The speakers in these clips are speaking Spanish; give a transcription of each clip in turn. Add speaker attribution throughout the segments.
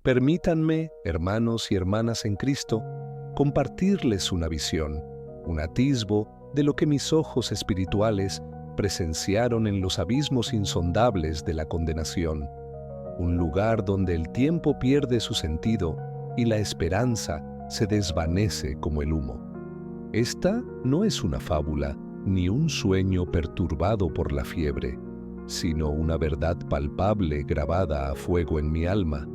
Speaker 1: Permítanme, hermanos y hermanas en Cristo, compartirles una visión, un atisbo de lo que mis ojos espirituales presenciaron en los abismos insondables de la condenación, un lugar donde el tiempo pierde su sentido y la esperanza se desvanece como el humo. Esta no es una fábula ni un sueño perturbado por la fiebre, sino una verdad palpable grabada a fuego en mi alma,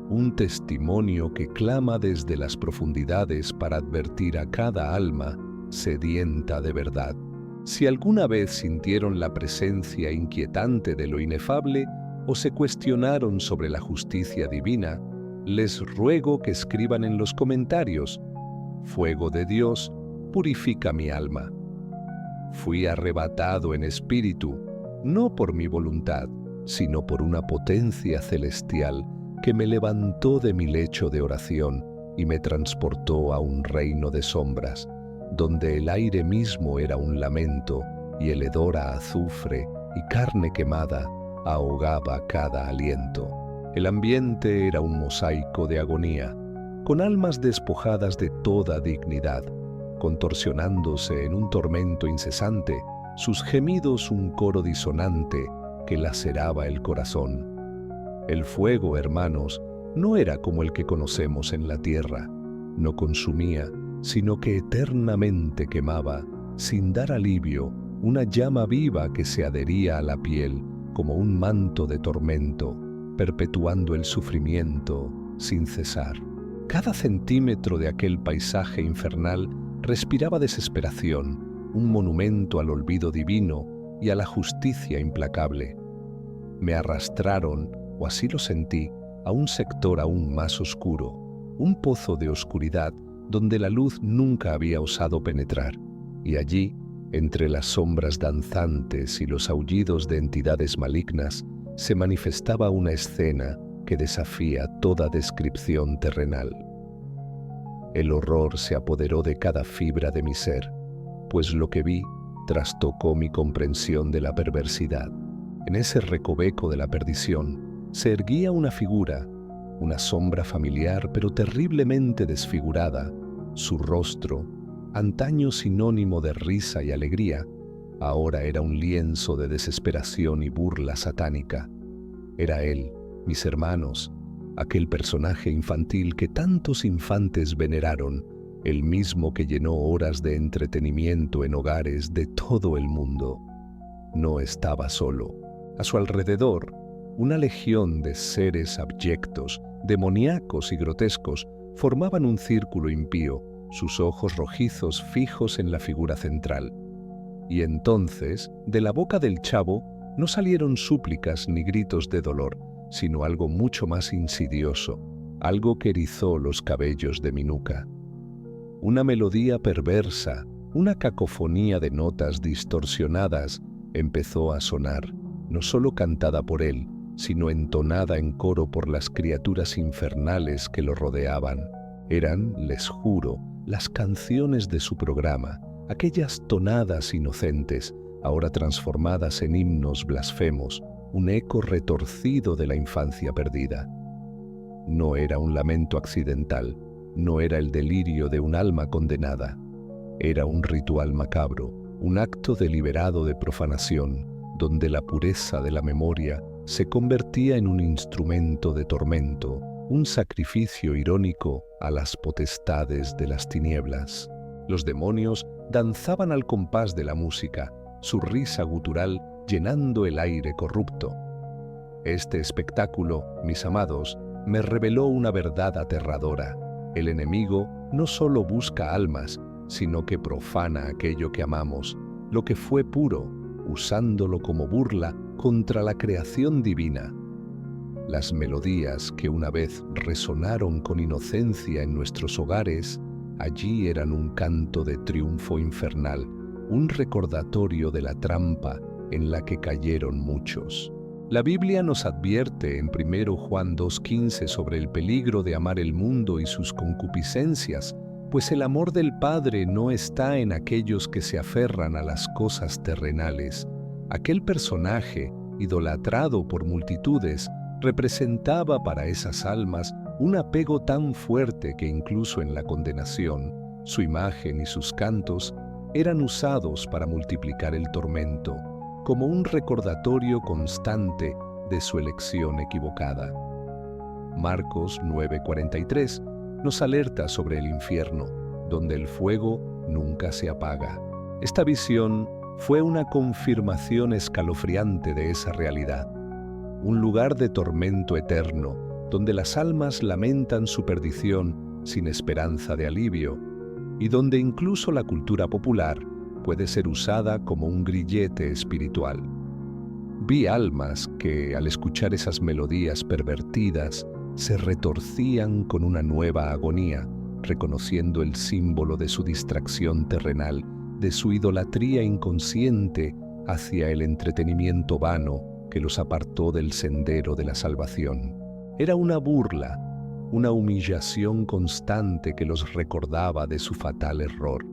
Speaker 1: un testimonio que clama desde las profundidades para advertir a cada alma sedienta de verdad. Si alguna vez sintieron la presencia inquietante de lo inefable o se cuestionaron sobre la justicia divina, les ruego que escriban en los comentarios: «Fuego de Dios, purifica mi alma». Fui arrebatado en espíritu, no por mi voluntad, sino por una potencia celestial que me levantó de mi lecho de oración y me transportó a un reino de sombras, donde el aire mismo era un lamento y el hedor a azufre y carne quemada ahogaba cada aliento. El ambiente era un mosaico de agonía, con almas despojadas de toda dignidad, contorsionándose en un tormento incesante, sus gemidos un coro disonante que laceraba el corazón. El fuego, hermanos, no era como el que conocemos en la tierra, no consumía, sino que eternamente quemaba, sin dar alivio, una llama viva que se adhería a la piel como un manto de tormento, perpetuando el sufrimiento sin cesar. Cada centímetro de aquel paisaje infernal respiraba desesperación, un monumento al olvido divino y a la justicia implacable. Me arrastraron, o así lo sentí, a un sector aún más oscuro, un pozo de oscuridad donde la luz nunca había osado penetrar, y allí, entre las sombras danzantes y los aullidos de entidades malignas, se manifestaba una escena que desafía toda descripción terrenal. El horror se apoderó de cada fibra de mi ser, pues lo que vi trastocó mi comprensión de la perversidad. En ese recoveco de la perdición se erguía una figura, una sombra familiar pero terriblemente desfigurada. Su rostro, antaño sinónimo de risa y alegría, ahora era un lienzo de desesperación y burla satánica. Era él, mis hermanos, aquel personaje infantil que tantos infantes veneraron, el mismo que llenó horas de entretenimiento en hogares de todo el mundo. No estaba solo. A su alrededor, una legión de seres abyectos, demoníacos y grotescos formaban un círculo impío, sus ojos rojizos fijos en la figura central. Y entonces, de la boca del chavo, no salieron súplicas ni gritos de dolor, sino algo mucho más insidioso, algo que erizó los cabellos de mi nuca. Una melodía perversa, una cacofonía de notas distorsionadas, empezó a sonar, no solo cantada por él, sino entonada en coro por las criaturas infernales que lo rodeaban. Eran, les juro, las canciones de su programa, aquellas tonadas inocentes, ahora transformadas en himnos blasfemos, un eco retorcido de la infancia perdida. No era un lamento accidental, no era el delirio de un alma condenada. Era un ritual macabro, un acto deliberado de profanación, donde la pureza de la memoria se convertía en un instrumento de tormento, un sacrificio irónico a las potestades de las tinieblas. Los demonios danzaban al compás de la música, su risa gutural llenando el aire corrupto. Este espectáculo, mis amados, me reveló una verdad aterradora. El enemigo no solo busca almas, sino que profana aquello que amamos, lo que fue puro, usándolo como burla contra la creación divina. Las melodías que una vez resonaron con inocencia en nuestros hogares, allí eran un canto de triunfo infernal, un recordatorio de la trampa en la que cayeron muchos. La Biblia nos advierte en 1 Juan 2:15 sobre el peligro de amar el mundo y sus concupiscencias, pues el amor del Padre no está en aquellos que se aferran a las cosas terrenales. Aquel personaje, idolatrado por multitudes, representaba para esas almas un apego tan fuerte que incluso en la condenación, su imagen y sus cantos eran usados para multiplicar el tormento, como un recordatorio constante de su elección equivocada. Marcos 9:43 nos alerta sobre el infierno, donde el fuego nunca se apaga. Esta visión fue una confirmación escalofriante de esa realidad, un lugar de tormento eterno, donde las almas lamentan su perdición sin esperanza de alivio, y donde incluso la cultura popular puede ser usada como un grillete espiritual. Vi almas que, al escuchar esas melodías pervertidas, se retorcían con una nueva agonía, reconociendo el símbolo de su distracción terrenal, de su idolatría inconsciente hacia el entretenimiento vano que los apartó del sendero de la salvación. Era una burla, una humillación constante que los recordaba de su fatal error.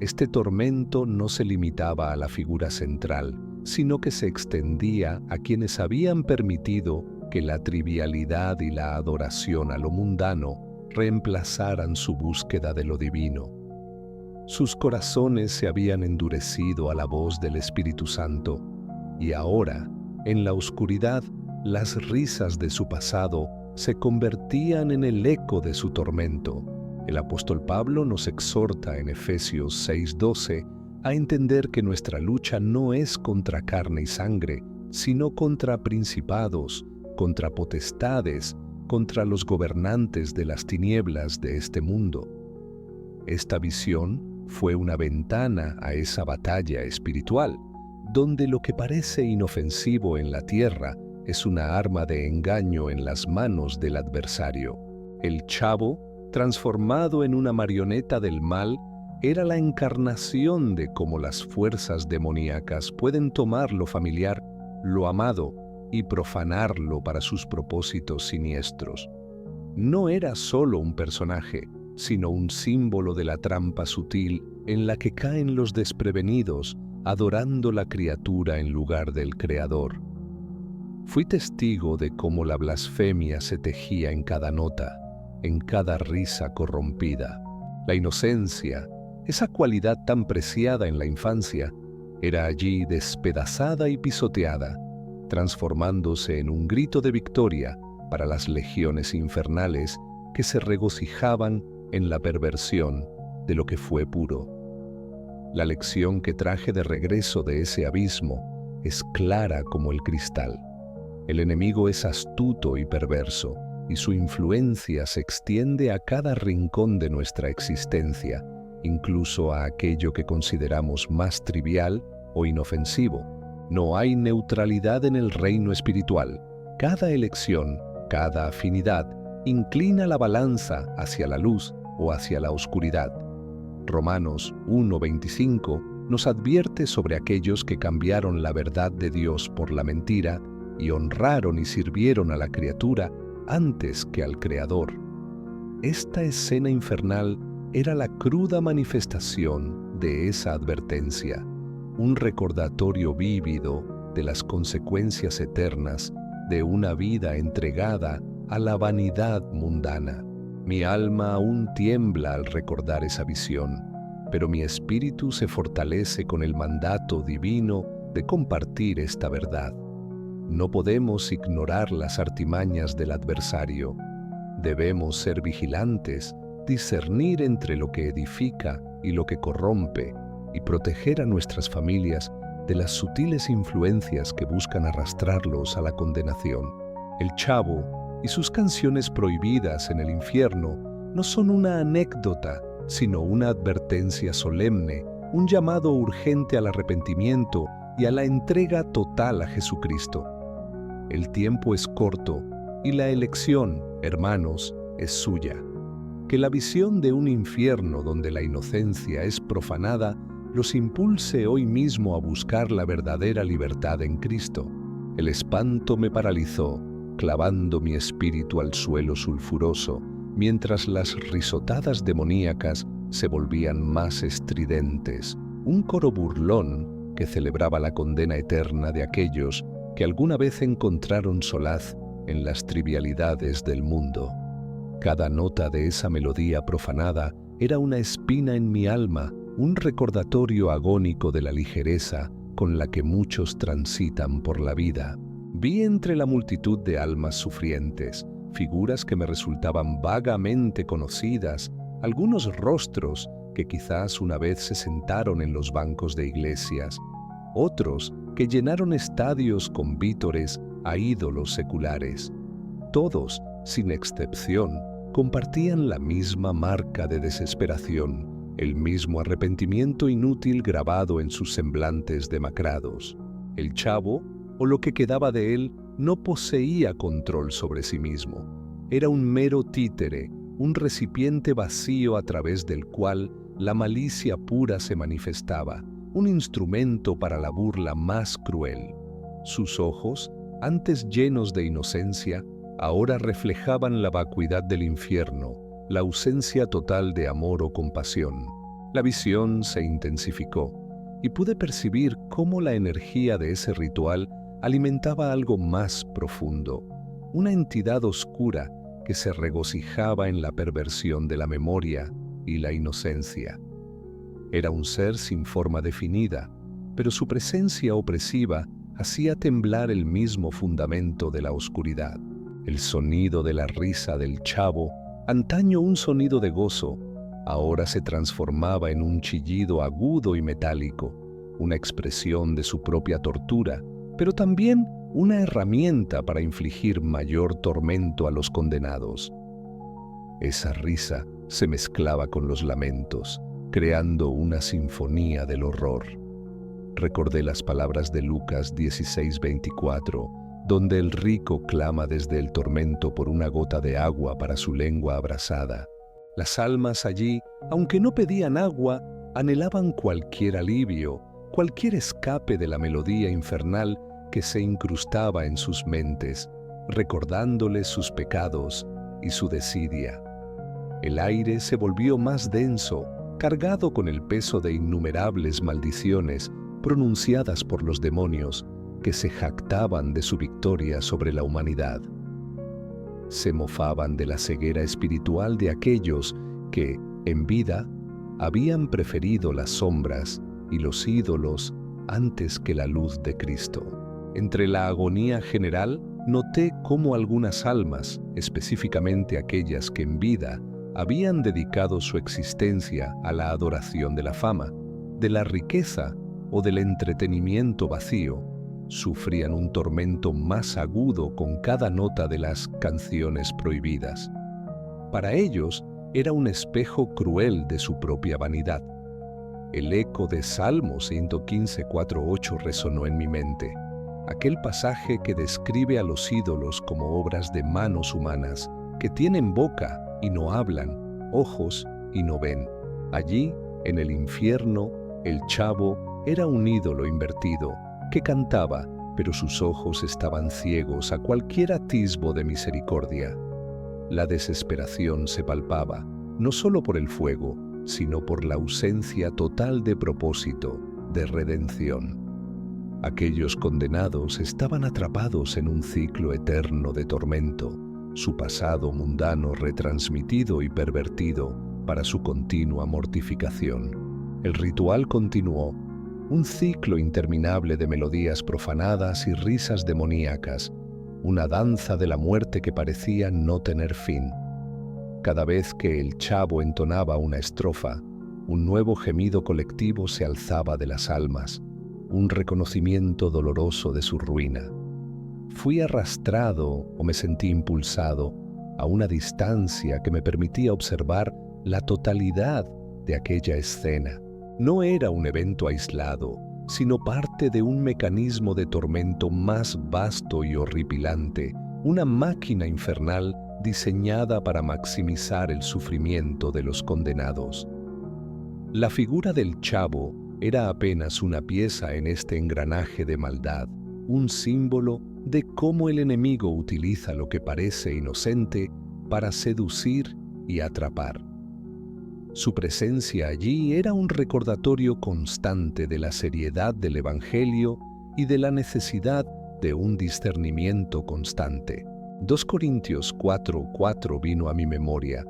Speaker 1: Este tormento no se limitaba a la figura central, sino que se extendía a quienes habían permitido que la trivialidad y la adoración a lo mundano reemplazaran su búsqueda de lo divino. Sus corazones se habían endurecido a la voz del Espíritu Santo, y ahora, en la oscuridad, las risas de su pasado se convertían en el eco de su tormento. El apóstol Pablo nos exhorta en Efesios 6:12 a entender que nuestra lucha no es contra carne y sangre, sino contra principados, contra potestades, contra los gobernantes de las tinieblas de este mundo. Esta visión fue una ventana a esa batalla espiritual, donde lo que parece inofensivo en la tierra es una arma de engaño en las manos del adversario. El Chavo, transformado en una marioneta del mal, era la encarnación de cómo las fuerzas demoníacas pueden tomar lo familiar, lo amado, y profanarlo para sus propósitos siniestros. No era solo un personaje, sino un símbolo de la trampa sutil en la que caen los desprevenidos, adorando la criatura en lugar del Creador. Fui testigo de cómo la blasfemia se tejía en cada nota, en cada risa corrompida. La inocencia, esa cualidad tan preciada en la infancia, era allí despedazada y pisoteada, transformándose en un grito de victoria para las legiones infernales que se regocijaban en la perversión de lo que fue puro. La lección que traje de regreso de ese abismo es clara como el cristal. El enemigo es astuto y perverso, y su influencia se extiende a cada rincón de nuestra existencia, incluso a aquello que consideramos más trivial o inofensivo. No hay neutralidad en el reino espiritual. Cada elección, cada afinidad, inclina la balanza hacia la luz o hacia la oscuridad. Romanos 1:25 nos advierte sobre aquellos que cambiaron la verdad de Dios por la mentira y honraron y sirvieron a la criatura antes que al Creador. Esta escena infernal era la cruda manifestación de esa advertencia, un recordatorio vívido de las consecuencias eternas de una vida entregada a la vanidad mundana. Mi alma aún tiembla al recordar esa visión, pero mi espíritu se fortalece con el mandato divino de compartir esta verdad. No podemos ignorar las artimañas del adversario. Debemos ser vigilantes, discernir entre lo que edifica y lo que corrompe, y proteger a nuestras familias de las sutiles influencias que buscan arrastrarlos a la condenación. El Chavo y sus canciones prohibidas en el infierno no son una anécdota, sino una advertencia solemne, un llamado urgente al arrepentimiento y a la entrega total a Jesucristo. El tiempo es corto y la elección, hermanos, es suya. Que la visión de un infierno donde la inocencia es profanada los impulse hoy mismo a buscar la verdadera libertad en Cristo. El espanto me paralizó, clavando mi espíritu al suelo sulfuroso, mientras las risotadas demoníacas se volvían más estridentes, un coro burlón que celebraba la condena eterna de aquellos que alguna vez encontraron solaz en las trivialidades del mundo. Cada nota de esa melodía profanada era una espina en mi alma, un recordatorio agónico de la ligereza con la que muchos transitan por la vida. Vi entre la multitud de almas sufrientes figuras que me resultaban vagamente conocidas, algunos rostros que quizás una vez se sentaron en los bancos de iglesias, otros que llenaron estadios con vítores a ídolos seculares. Todos, sin excepción, compartían la misma marca de desesperación, el mismo arrepentimiento inútil grabado en sus semblantes demacrados. El chavo, o lo que quedaba de él, no poseía control sobre sí mismo. Era un mero títere, un recipiente vacío a través del cual la malicia pura se manifestaba, un instrumento para la burla más cruel. Sus ojos, antes llenos de inocencia, ahora reflejaban la vacuidad del infierno, la ausencia total de amor o compasión. La visión se intensificó, y pude percibir cómo la energía de ese ritual alimentaba algo más profundo, una entidad oscura que se regocijaba en la perversión de la memoria y la inocencia. Era un ser sin forma definida, pero su presencia opresiva hacía temblar el mismo fundamento de la oscuridad. El sonido de la risa del chavo, antaño un sonido de gozo, ahora se transformaba en un chillido agudo y metálico, una expresión de su propia tortura, pero también una herramienta para infligir mayor tormento a los condenados. Esa risa se mezclaba con los lamentos, creando una sinfonía del horror. Recordé las palabras de Lucas 16:24, donde el rico clama desde el tormento por una gota de agua para su lengua abrasada. Las almas allí, aunque no pedían agua, anhelaban cualquier alivio, cualquier escape de la melodía infernal que se incrustaba en sus mentes, recordándoles sus pecados y su desidia. El aire se volvió más denso, cargado con el peso de innumerables maldiciones pronunciadas por los demonios que se jactaban de su victoria sobre la humanidad. Se mofaban de la ceguera espiritual de aquellos que, en vida, habían preferido las sombras y los ídolos antes que la luz de Cristo. Entre la agonía general, noté cómo algunas almas, específicamente aquellas que en vida habían dedicado su existencia a la adoración de la fama, de la riqueza o del entretenimiento vacío, sufrían un tormento más agudo con cada nota de las canciones prohibidas. Para ellos era un espejo cruel de su propia vanidad. El eco de Salmo 115:4-8 resonó en mi mente, aquel pasaje que describe a los ídolos como obras de manos humanas, que tienen boca y no hablan, ojos y no ven. Allí, en el infierno, el chavo era un ídolo invertido, que cantaba, pero sus ojos estaban ciegos a cualquier atisbo de misericordia. La desesperación se palpaba, no solo por el fuego, sino por la ausencia total de propósito, de redención. Aquellos condenados estaban atrapados en un ciclo eterno de tormento, su pasado mundano retransmitido y pervertido para su continua mortificación. El ritual continuó, un ciclo interminable de melodías profanadas y risas demoníacas, una danza de la muerte que parecía no tener fin. Cada vez que el chavo entonaba una estrofa, un nuevo gemido colectivo se alzaba de las almas, un reconocimiento doloroso de su ruina. Fui arrastrado o me sentí impulsado a una distancia que me permitía observar la totalidad de aquella escena. No era un evento aislado, sino parte de un mecanismo de tormento más vasto y horripilante, una máquina infernal diseñada para maximizar el sufrimiento de los condenados. La figura del chavo era apenas una pieza en este engranaje de maldad, un símbolo de cómo el enemigo utiliza lo que parece inocente para seducir y atrapar. Su presencia allí era un recordatorio constante de la seriedad del Evangelio y de la necesidad de un discernimiento constante. 2 Corintios 4:4 vino a mi memoria.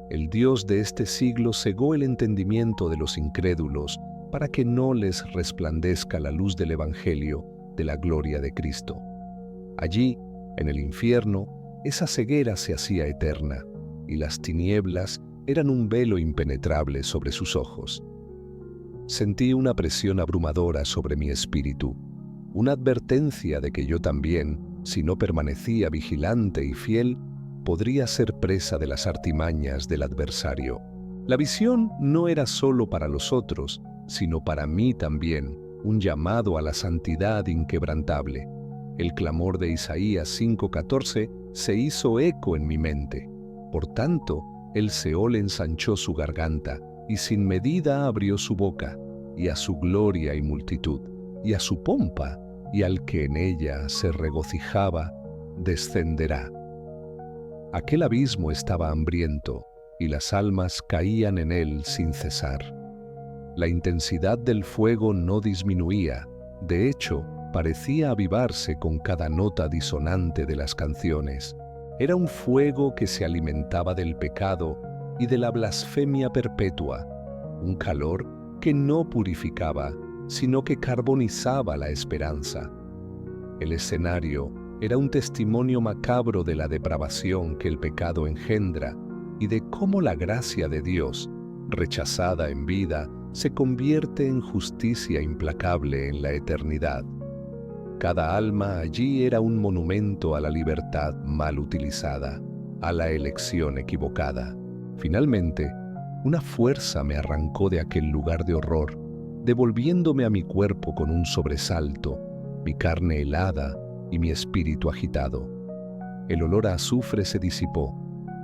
Speaker 1: El Dios de este siglo cegó el entendimiento de los incrédulos para que no les resplandezca la luz del Evangelio de la gloria de Cristo. Allí, en el infierno, esa ceguera se hacía eterna, y las tinieblas eran un velo impenetrable sobre sus ojos. Sentí una presión abrumadora sobre mi espíritu, una advertencia de que yo también, si no permanecía vigilante y fiel, podría ser presa de las artimañas del adversario. La visión no era solo para los otros, sino para mí también, un llamado a la santidad inquebrantable. El clamor de Isaías 5:14 se hizo eco en mi mente. Por tanto, el Seol ensanchó su garganta, y sin medida abrió su boca, y a su gloria y multitud, y a su pompa, y al que en ella se regocijaba, descenderá. Aquel abismo estaba hambriento, y las almas caían en él sin cesar. La intensidad del fuego no disminuía, de hecho, parecía avivarse con cada nota disonante de las canciones. Era un fuego que se alimentaba del pecado y de la blasfemia perpetua, un calor que no purificaba, sino que carbonizaba la esperanza. El escenario era un testimonio macabro de la depravación que el pecado engendra y de cómo la gracia de Dios, rechazada en vida, se convierte en justicia implacable en la eternidad. Cada alma allí era un monumento a la libertad mal utilizada, a la elección equivocada. Finalmente, una fuerza me arrancó de aquel lugar de horror, devolviéndome a mi cuerpo con un sobresalto, mi carne helada y mi espíritu agitado. El olor a azufre se disipó,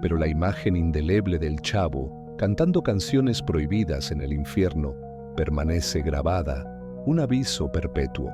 Speaker 1: pero la imagen indeleble del chavo, cantando canciones prohibidas en el infierno, permanece grabada, un aviso perpetuo.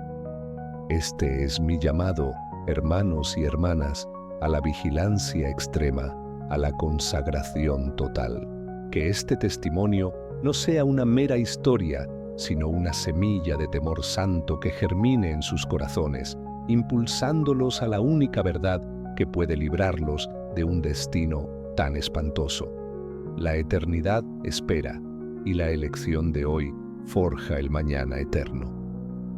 Speaker 1: Este es mi llamado, hermanos y hermanas, a la vigilancia extrema, a la consagración total. Que este testimonio no sea una mera historia, sino una semilla de temor santo que germine en sus corazones, impulsándolos a la única verdad que puede librarlos de un destino tan espantoso. La eternidad espera, y la elección de hoy forja el mañana eterno.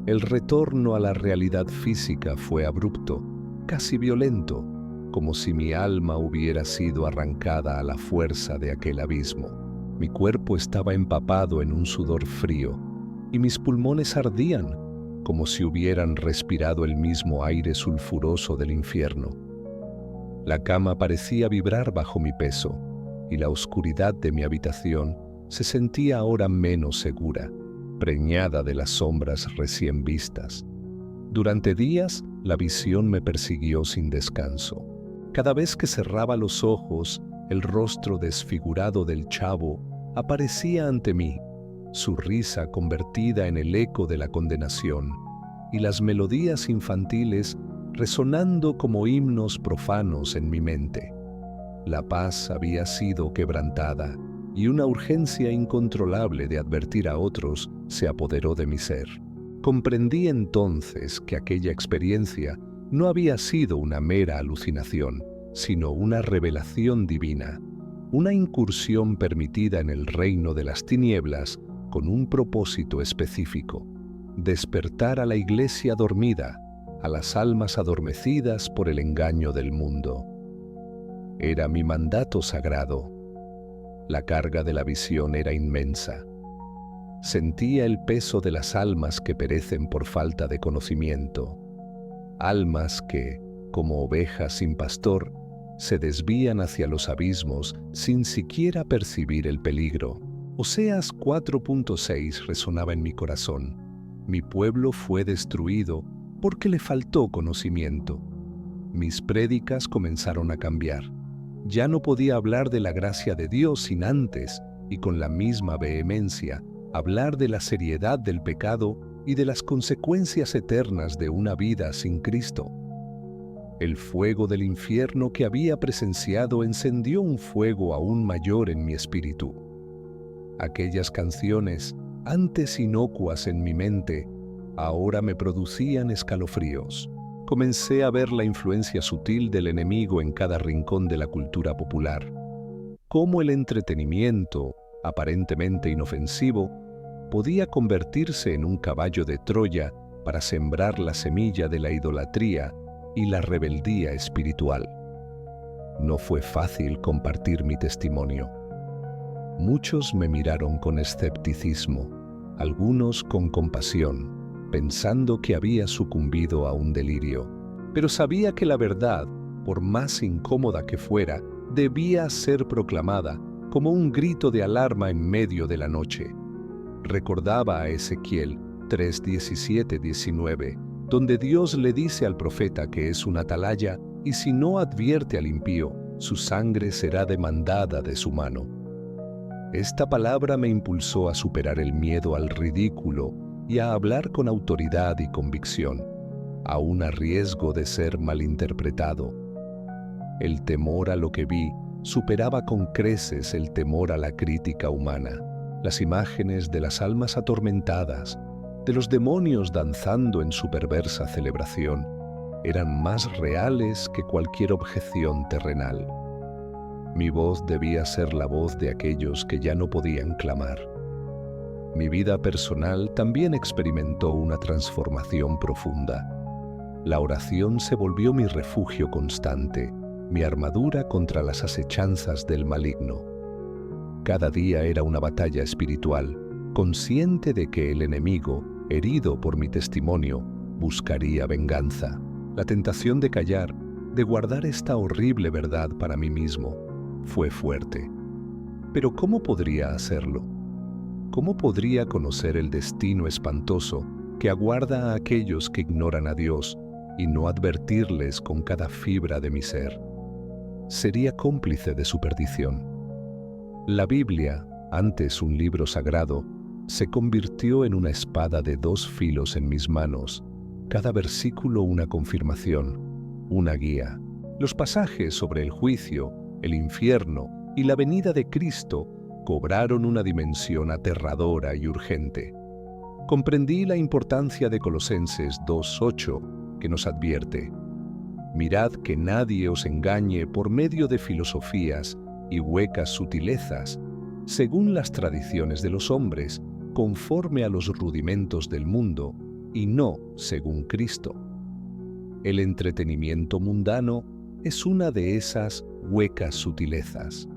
Speaker 1: El retorno a la realidad física fue abrupto, casi violento, como si mi alma hubiera sido arrancada a la fuerza de aquel abismo. Mi cuerpo estaba empapado en un sudor frío, y mis pulmones ardían, como si hubieran respirado el mismo aire sulfuroso del infierno. La cama parecía vibrar bajo mi peso, y la oscuridad de mi habitación se sentía ahora menos segura, preñada de las sombras recién vistas. Durante días, la visión me persiguió sin descanso. Cada vez que cerraba los ojos, el rostro desfigurado del chavo aparecía ante mí, su risa convertida en el eco de la condenación, y las melodías infantiles resonando como himnos profanos en mi mente. La paz había sido quebrantada, y una urgencia incontrolable de advertir a otros se apoderó de mi ser. Comprendí entonces que aquella experiencia no había sido una mera alucinación, sino una revelación divina, una incursión permitida en el reino de las tinieblas con un propósito específico: despertar a la iglesia dormida, a las almas adormecidas por el engaño del mundo. Era mi mandato sagrado. La carga de la visión era inmensa. Sentía el peso de las almas que perecen por falta de conocimiento, almas que, como ovejas sin pastor, se desvían hacia los abismos sin siquiera percibir el peligro. Oseas 4:6 resonaba en mi corazón. Mi pueblo fue destruido porque le faltó conocimiento. Mis prédicas comenzaron a cambiar. Ya no podía hablar de la gracia de Dios sin antes, y con la misma vehemencia, hablar de la seriedad del pecado y de las consecuencias eternas de una vida sin Cristo. El fuego del infierno que había presenciado encendió un fuego aún mayor en mi espíritu. Aquellas canciones, antes inocuas en mi mente, ahora me producían escalofríos, comencé a ver la influencia sutil del enemigo en cada rincón de la cultura popular. Cómo el entretenimiento, aparentemente inofensivo, podía convertirse en un caballo de Troya para sembrar la semilla de la idolatría y la rebeldía espiritual. No fue fácil compartir mi testimonio. Muchos me miraron con escepticismo, algunos con compasión, pensando que había sucumbido a un delirio. Pero sabía que la verdad, por más incómoda que fuera, debía ser proclamada como un grito de alarma en medio de la noche. Recordaba a Ezequiel 3:17-19, donde Dios le dice al profeta que es un atalaya y si no advierte al impío, su sangre será demandada de su mano. Esta palabra me impulsó a superar el miedo al ridículo y a hablar con autoridad y convicción, aún a riesgo de ser malinterpretado. El temor a lo que vi superaba con creces el temor a la crítica humana. Las imágenes de las almas atormentadas, de los demonios danzando en su perversa celebración, eran más reales que cualquier objeción terrenal. Mi voz debía ser la voz de aquellos que ya no podían clamar. Mi vida personal también experimentó una transformación profunda. La oración se volvió mi refugio constante, mi armadura contra las acechanzas del maligno. Cada día era una batalla espiritual, consciente de que el enemigo, herido por mi testimonio, buscaría venganza. La tentación de callar, de guardar esta horrible verdad para mí mismo, fue fuerte. Pero ¿cómo podría hacerlo? ¿Cómo podría conocer el destino espantoso que aguarda a aquellos que ignoran a Dios y no advertirles con cada fibra de mi ser? Sería cómplice de su perdición. La Biblia, antes un libro sagrado, se convirtió en una espada de dos filos en mis manos, cada versículo una confirmación, una guía. Los pasajes sobre el juicio, el infierno y la venida de Cristo cobraron una dimensión aterradora y urgente. Comprendí la importancia de Colosenses 2:8, que nos advierte: mirad que nadie os engañe por medio de filosofías y huecas sutilezas, según las tradiciones de los hombres, conforme a los rudimentos del mundo, y no según Cristo. El entretenimiento mundano es una de esas huecas sutilezas.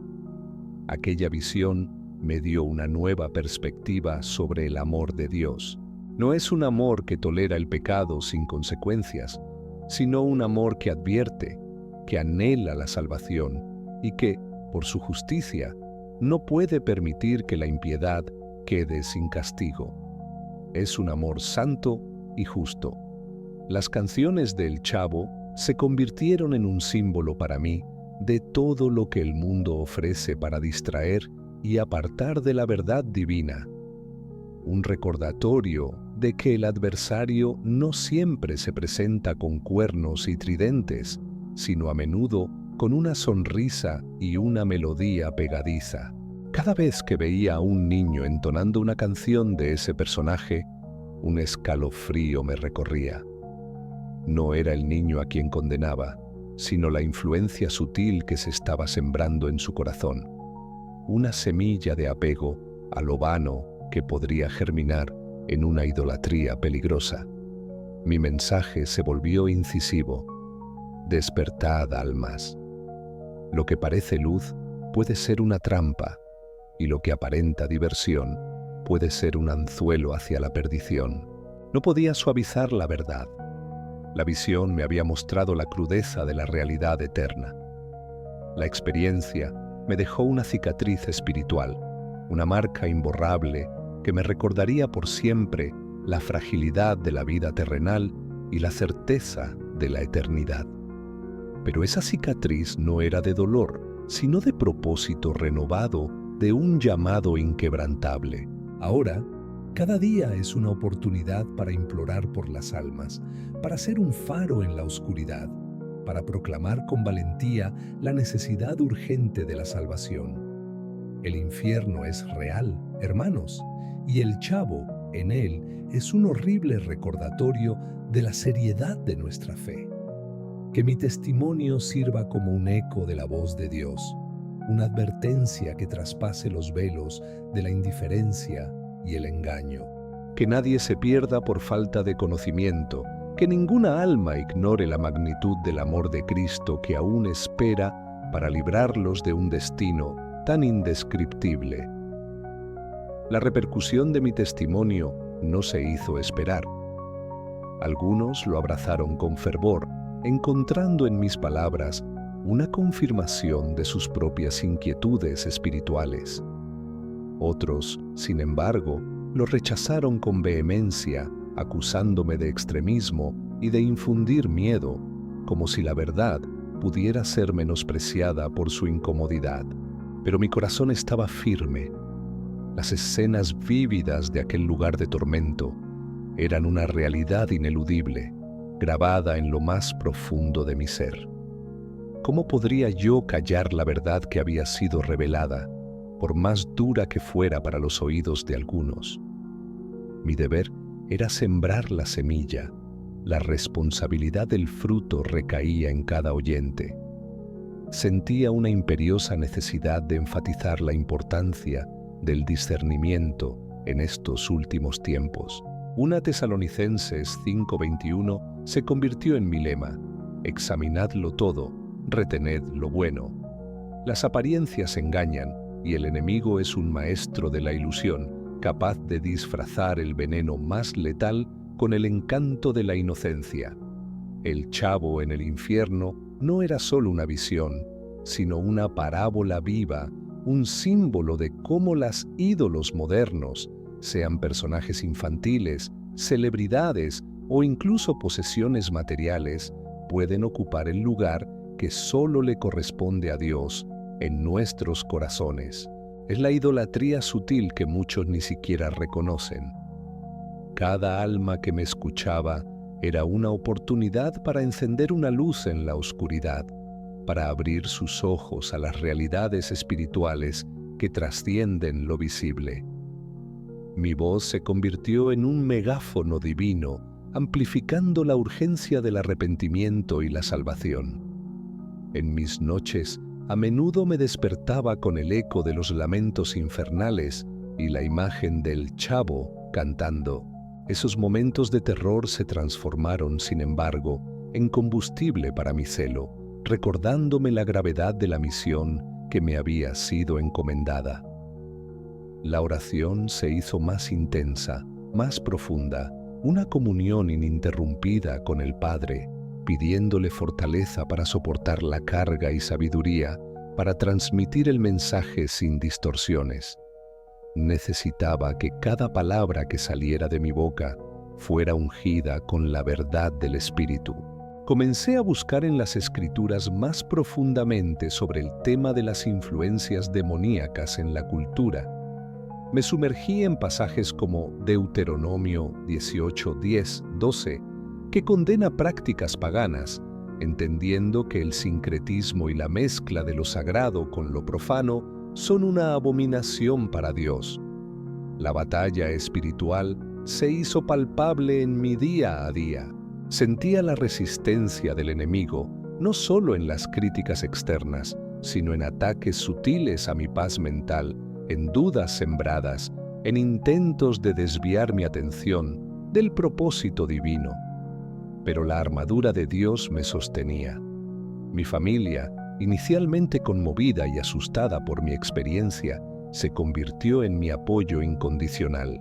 Speaker 1: Aquella visión me dio una nueva perspectiva sobre el amor de Dios. No es un amor que tolera el pecado sin consecuencias, sino un amor que advierte, que anhela la salvación y que, por su justicia, no puede permitir que la impiedad quede sin castigo. Es un amor santo y justo. Las canciones de El Chavo se convirtieron en un símbolo para mí de todo lo que el mundo ofrece para distraer y apartar de la verdad divina. Un recordatorio de que el adversario no siempre se presenta con cuernos y tridentes, sino a menudo con una sonrisa y una melodía pegadiza. Cada vez que veía a un niño entonando una canción de ese personaje, un escalofrío me recorría. No era el niño a quien condenaba, sino la influencia sutil que se estaba sembrando en su corazón. Una semilla de apego a lo vano que podría germinar en una idolatría peligrosa. Mi mensaje se volvió incisivo. Despertad, almas. Lo que parece luz puede ser una trampa, y lo que aparenta diversión puede ser un anzuelo hacia la perdición. No podía suavizar la verdad. La visión me había mostrado la crudeza de la realidad eterna. La experiencia me dejó una cicatriz espiritual, una marca imborrable que me recordaría por siempre la fragilidad de la vida terrenal y la certeza de la eternidad. Pero esa cicatriz no era de dolor, sino de propósito renovado, de un llamado inquebrantable. Ahora, cada día es una oportunidad para implorar por las almas, para ser un faro en la oscuridad, para proclamar con valentía la necesidad urgente de la salvación. El infierno es real, hermanos, y el Chavo, en él, es un horrible recordatorio de la seriedad de nuestra fe. Que mi testimonio sirva como un eco de la voz de Dios, una advertencia que traspase los velos de la indiferencia y el engaño. Que nadie se pierda por falta de conocimiento, que ninguna alma ignore la magnitud del amor de Cristo que aún espera para librarlos de un destino tan indescriptible. La repercusión de mi testimonio no se hizo esperar. Algunos lo abrazaron con fervor, encontrando en mis palabras una confirmación de sus propias inquietudes espirituales. Otros, sin embargo, lo rechazaron con vehemencia, acusándome de extremismo y de infundir miedo, como si la verdad pudiera ser menospreciada por su incomodidad. Pero mi corazón estaba firme. Las escenas vívidas de aquel lugar de tormento eran una realidad ineludible, grabada en lo más profundo de mi ser. ¿Cómo podría yo callar la verdad que había sido revelada, por más dura que fuera para los oídos de algunos? Mi deber era sembrar la semilla. La responsabilidad del fruto recaía en cada oyente. Sentía una imperiosa necesidad de enfatizar la importancia del discernimiento en estos últimos tiempos. 1 Tesalonicenses 5:21 se convirtió en mi lema: examinadlo todo, retened lo bueno. Las apariencias engañan y el enemigo es un maestro de la ilusión, capaz de disfrazar el veneno más letal con el encanto de la inocencia. El chavo en el infierno no era solo una visión, sino una parábola viva, un símbolo de cómo los ídolos modernos, sean personajes infantiles, celebridades o incluso posesiones materiales, pueden ocupar el lugar que solo le corresponde a Dios en nuestros corazones. Es la idolatría sutil que muchos ni siquiera reconocen. Cada alma que me escuchaba era una oportunidad para encender una luz en la oscuridad, para abrir sus ojos a las realidades espirituales que trascienden lo visible. Mi voz se convirtió en un megáfono divino, amplificando la urgencia del arrepentimiento y la salvación. En mis noches, a menudo me despertaba con el eco de los lamentos infernales y la imagen del chavo cantando. Esos momentos de terror se transformaron, sin embargo, en combustible para mi celo, recordándome la gravedad de la misión que me había sido encomendada. La oración se hizo más intensa, más profunda, una comunión ininterrumpida con el Padre, pidiéndole fortaleza para soportar la carga y sabiduría para transmitir el mensaje sin distorsiones. Necesitaba que cada palabra que saliera de mi boca fuera ungida con la verdad del Espíritu. Comencé a buscar en las Escrituras más profundamente sobre el tema de las influencias demoníacas en la cultura. Me sumergí en pasajes como Deuteronomio 18, 10, 12, que condena prácticas paganas, entendiendo que el sincretismo y la mezcla de lo sagrado con lo profano son una abominación para Dios. La batalla espiritual se hizo palpable en mi día a día. Sentía la resistencia del enemigo, no solo en las críticas externas, sino en ataques sutiles a mi paz mental, en dudas sembradas, en intentos de desviar mi atención del propósito divino. Pero la armadura de Dios me sostenía. Mi familia, inicialmente conmovida y asustada por mi experiencia, se convirtió en mi apoyo incondicional.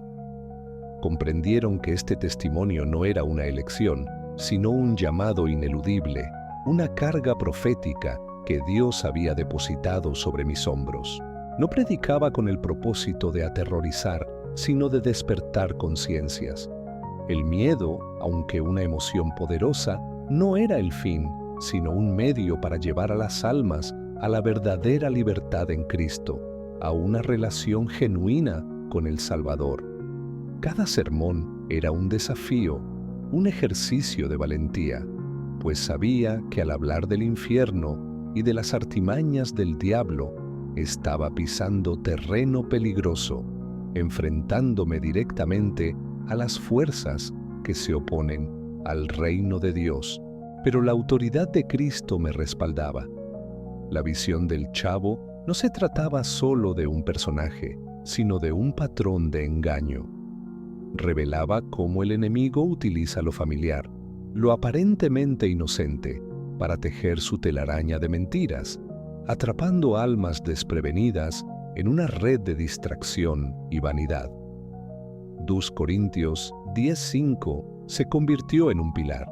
Speaker 1: Comprendieron que este testimonio no era una elección, sino un llamado ineludible, una carga profética que Dios había depositado sobre mis hombros. No predicaba con el propósito de aterrorizar, sino de despertar conciencias. El miedo, aunque una emoción poderosa, no era el fin, sino un medio para llevar a las almas a la verdadera libertad en Cristo, a una relación genuina con el Salvador. Cada sermón era un desafío, un ejercicio de valentía, pues sabía que al hablar del infierno y de las artimañas del diablo, estaba pisando terreno peligroso, enfrentándome directamente a las fuerzas que se oponen al reino de Dios, pero la autoridad de Cristo me respaldaba. La visión del Chavo no se trataba solo de un personaje, sino de un patrón de engaño. Revelaba cómo el enemigo utiliza lo familiar, lo aparentemente inocente, para tejer su telaraña de mentiras, atrapando almas desprevenidas en una red de distracción y vanidad. 2 Corintios 10:5 se convirtió en un pilar,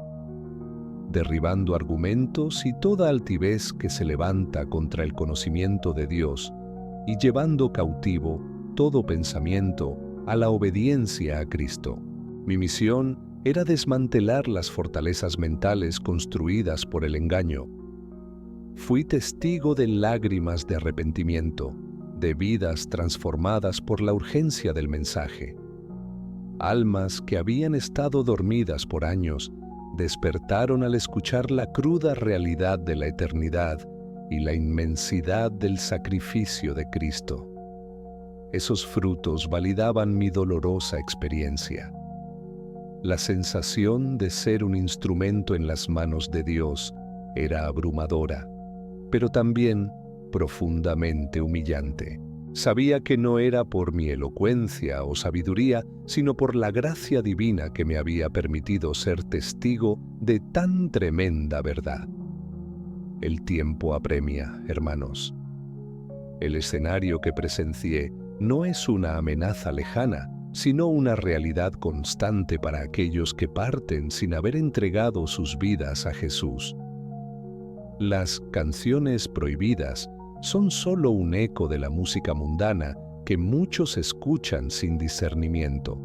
Speaker 1: derribando argumentos y toda altivez que se levanta contra el conocimiento de Dios y llevando cautivo todo pensamiento a la obediencia a Cristo. Mi misión era desmantelar las fortalezas mentales construidas por el engaño. Fui testigo de lágrimas de arrepentimiento, de vidas transformadas por la urgencia del mensaje. Almas que habían estado dormidas por años despertaron al escuchar la cruda realidad de la eternidad y la inmensidad del sacrificio de Cristo. Esos frutos validaban mi dolorosa experiencia. La sensación de ser un instrumento en las manos de Dios era abrumadora, pero también profundamente humillante. Sabía que no era por mi elocuencia o sabiduría, sino por la gracia divina que me había permitido ser testigo de tan tremenda verdad. El tiempo apremia, hermanos. El escenario que presencié no es una amenaza lejana, sino una realidad constante para aquellos que parten sin haber entregado sus vidas a Jesús. Las canciones prohibidas son solo un eco de la música mundana que muchos escuchan sin discernimiento.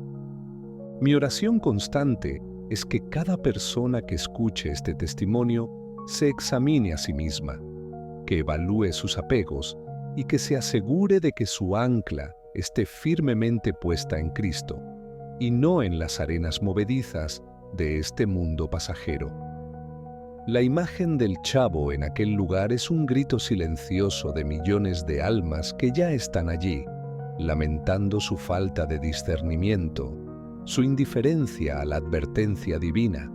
Speaker 1: Mi oración constante es que cada persona que escuche este testimonio se examine a sí misma, que evalúe sus apegos y que se asegure de que su ancla esté firmemente puesta en Cristo y no en las arenas movedizas de este mundo pasajero. La imagen del Chavo en aquel lugar es un grito silencioso de millones de almas que ya están allí, lamentando su falta de discernimiento, su indiferencia a la advertencia divina.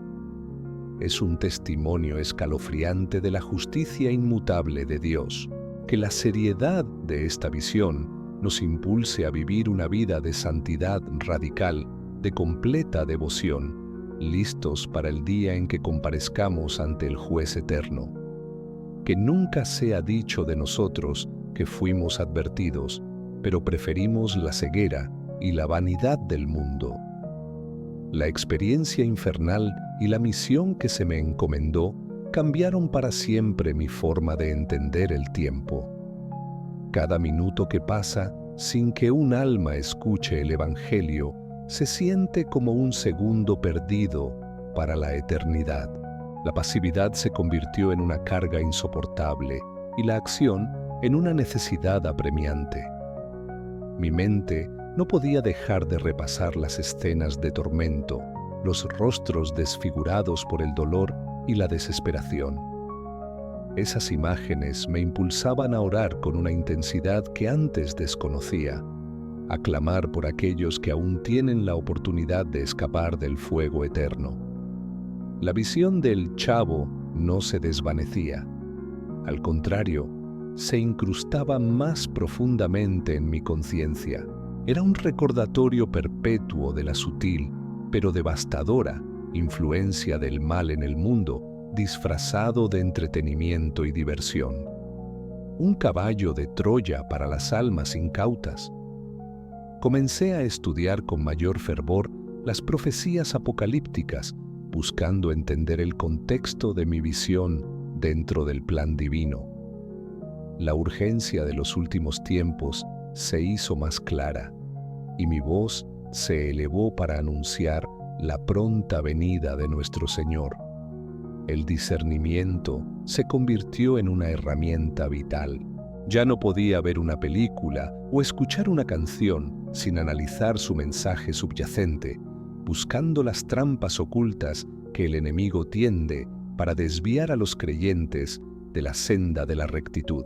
Speaker 1: Es un testimonio escalofriante de la justicia inmutable de Dios. Que la seriedad de esta visión nos impulse a vivir una vida de santidad radical, de completa devoción, listos para el día en que comparezcamos ante el Juez eterno. Que nunca sea dicho de nosotros que fuimos advertidos, pero preferimos la ceguera y la vanidad del mundo. La experiencia infernal y la misión que se me encomendó cambiaron para siempre mi forma de entender el tiempo. Cada minuto que pasa sin que un alma escuche el Evangelio se siente como un segundo perdido para la eternidad. La pasividad se convirtió en una carga insoportable y la acción en una necesidad apremiante. Mi mente no podía dejar de repasar las escenas de tormento, los rostros desfigurados por el dolor y la desesperación. Esas imágenes me impulsaban a orar con una intensidad que antes desconocía, a clamar por aquellos que aún tienen la oportunidad de escapar del fuego eterno. La visión del Chavo no se desvanecía. Al contrario, se incrustaba más profundamente en mi conciencia. Era un recordatorio perpetuo de la sutil, pero devastadora, influencia del mal en el mundo, disfrazado de entretenimiento y diversión. Un caballo de Troya para las almas incautas. Comencé a estudiar con mayor fervor las profecías apocalípticas, buscando entender el contexto de mi visión dentro del plan divino. La urgencia de los últimos tiempos se hizo más clara, y mi voz se elevó para anunciar la pronta venida de nuestro Señor. El discernimiento se convirtió en una herramienta vital. Ya no podía ver una película o escuchar una canción sin analizar su mensaje subyacente, buscando las trampas ocultas que el enemigo tiende para desviar a los creyentes de la senda de la rectitud.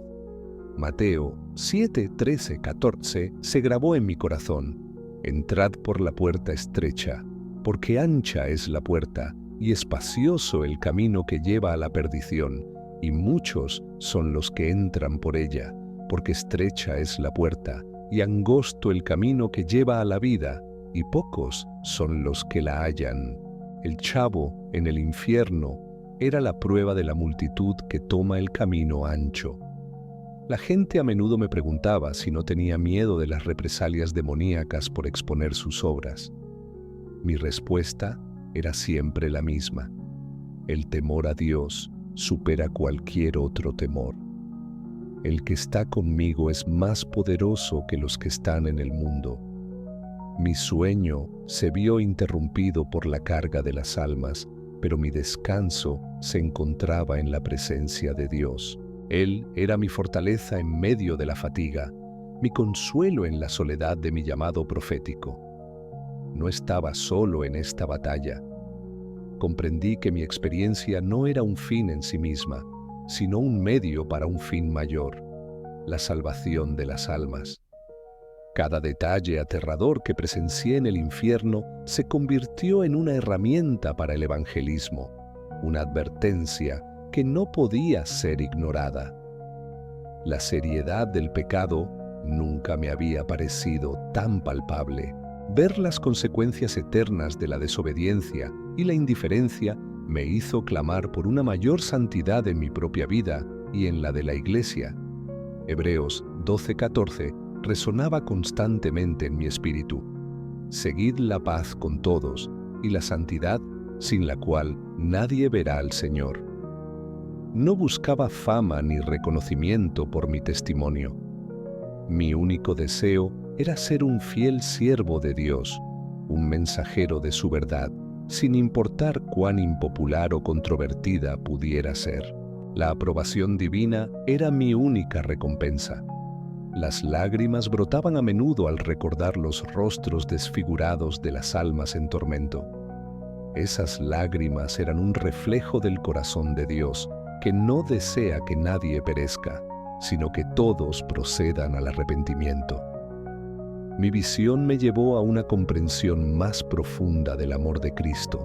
Speaker 1: Mateo 7, 13, 14 se grabó en mi corazón. Entrad por la puerta estrecha, porque ancha es la puerta y espacioso el camino que lleva a la perdición, y muchos son los que entran por ella, porque estrecha es la puerta, y angosto el camino que lleva a la vida, y pocos son los que la hallan. El chavo en el infierno era la prueba de la multitud que toma el camino ancho. La gente a menudo me preguntaba si no tenía miedo de las represalias demoníacas por exponer sus obras. Mi respuesta era siempre la misma. El temor a Dios supera cualquier otro temor. El que está conmigo es más poderoso que los que están en el mundo. Mi sueño se vio interrumpido por la carga de las almas, pero mi descanso se encontraba en la presencia de Dios. Él era mi fortaleza en medio de la fatiga, mi consuelo en la soledad de mi llamado profético. No estaba solo en esta batalla. Comprendí que mi experiencia no era un fin en sí misma, sino un medio para un fin mayor, la salvación de las almas. Cada detalle aterrador que presencié en el infierno se convirtió en una herramienta para el evangelismo, una advertencia que no podía ser ignorada. La seriedad del pecado nunca me había parecido tan palpable. Ver las consecuencias eternas de la desobediencia y la indiferencia me hizo clamar por una mayor santidad en mi propia vida y en la de la Iglesia. Hebreos 12:14 resonaba constantemente en mi espíritu. Seguid la paz con todos y la santidad, sin la cual nadie verá al Señor. No buscaba fama ni reconocimiento por mi testimonio. Mi único deseo era ser un fiel siervo de Dios, un mensajero de su verdad, sin importar cuán impopular o controvertida pudiera ser. La aprobación divina era mi única recompensa. Las lágrimas brotaban a menudo al recordar los rostros desfigurados de las almas en tormento. Esas lágrimas eran un reflejo del corazón de Dios, que no desea que nadie perezca, sino que todos procedan al arrepentimiento. Mi visión me llevó a una comprensión más profunda del amor de Cristo,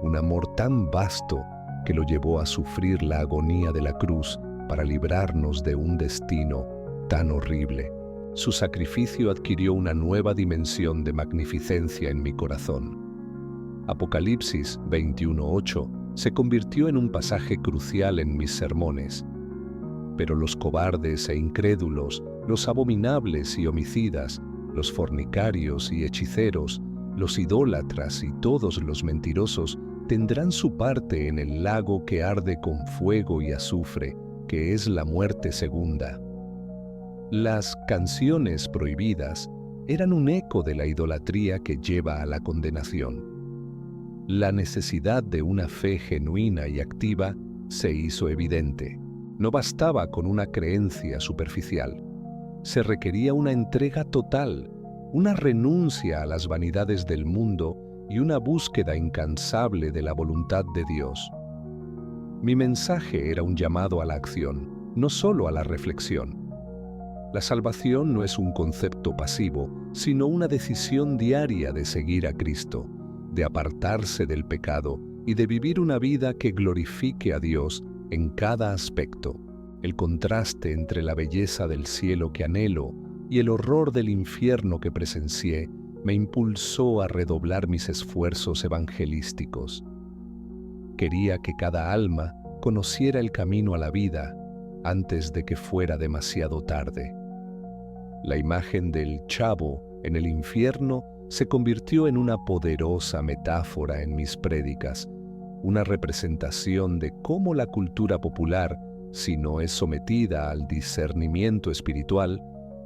Speaker 1: un amor tan vasto que lo llevó a sufrir la agonía de la cruz para librarnos de un destino tan horrible. Su sacrificio adquirió una nueva dimensión de magnificencia en mi corazón. Apocalipsis 21:8 se convirtió en un pasaje crucial en mis sermones. Pero los cobardes e incrédulos, los abominables y homicidas, los fornicarios y hechiceros, los idólatras y todos los mentirosos tendrán su parte en el lago que arde con fuego y azufre, que es la muerte segunda. Las canciones prohibidas eran un eco de la idolatría que lleva a la condenación. La necesidad de una fe genuina y activa se hizo evidente. No bastaba con una creencia superficial. Se requería una entrega total, una renuncia a las vanidades del mundo y una búsqueda incansable de la voluntad de Dios. Mi mensaje era un llamado a la acción, no solo a la reflexión. La salvación no es un concepto pasivo, sino una decisión diaria de seguir a Cristo, de apartarse del pecado y de vivir una vida que glorifique a Dios en cada aspecto. El contraste entre la belleza del cielo que anhelo y el horror del infierno que presencié me impulsó a redoblar mis esfuerzos evangelísticos. Quería que cada alma conociera el camino a la vida antes de que fuera demasiado tarde. La imagen del chavo en el infierno se convirtió en una poderosa metáfora en mis prédicas, una representación de cómo la cultura popular, si no es sometida al discernimiento espiritual,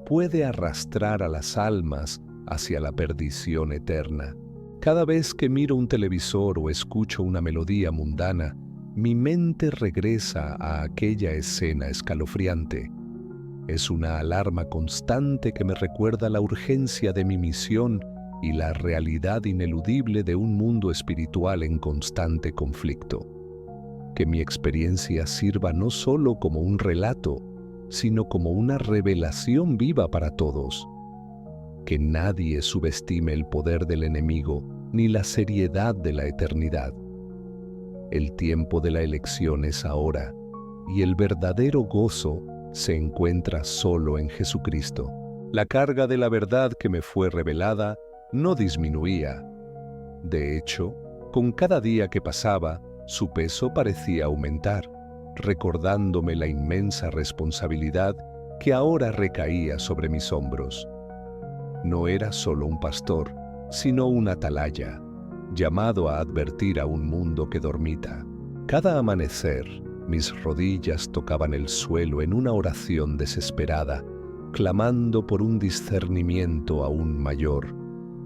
Speaker 1: puede arrastrar a las almas hacia la perdición eterna. Cada vez que miro un televisor o escucho una melodía mundana, mi mente regresa a aquella escena escalofriante. Es una alarma constante que me recuerda la urgencia de mi misión y la realidad ineludible de un mundo espiritual en constante conflicto. Que mi experiencia sirva no solo como un relato, sino como una revelación viva para todos. Que nadie subestime el poder del enemigo ni la seriedad de la eternidad. El tiempo de la elección es ahora, y el verdadero gozo se encuentra solo en Jesucristo. La carga de la verdad que me fue revelada no disminuía. De hecho, con cada día que pasaba, su peso parecía aumentar, recordándome la inmensa responsabilidad que ahora recaía sobre mis hombros. No era solo un pastor, sino un atalaya, llamado a advertir a un mundo que dormita. Cada amanecer, mis rodillas tocaban el suelo en una oración desesperada, clamando por un discernimiento aún mayor,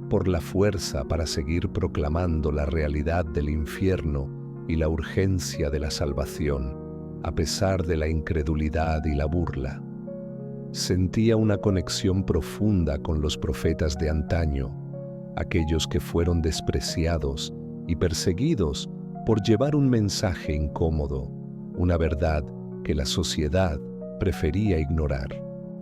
Speaker 1: por la fuerza para seguir proclamando la realidad del infierno y la urgencia de la salvación, a pesar de la incredulidad y la burla. Sentía una conexión profunda con los profetas de antaño, aquellos que fueron despreciados y perseguidos por llevar un mensaje incómodo, una verdad que la sociedad prefería ignorar.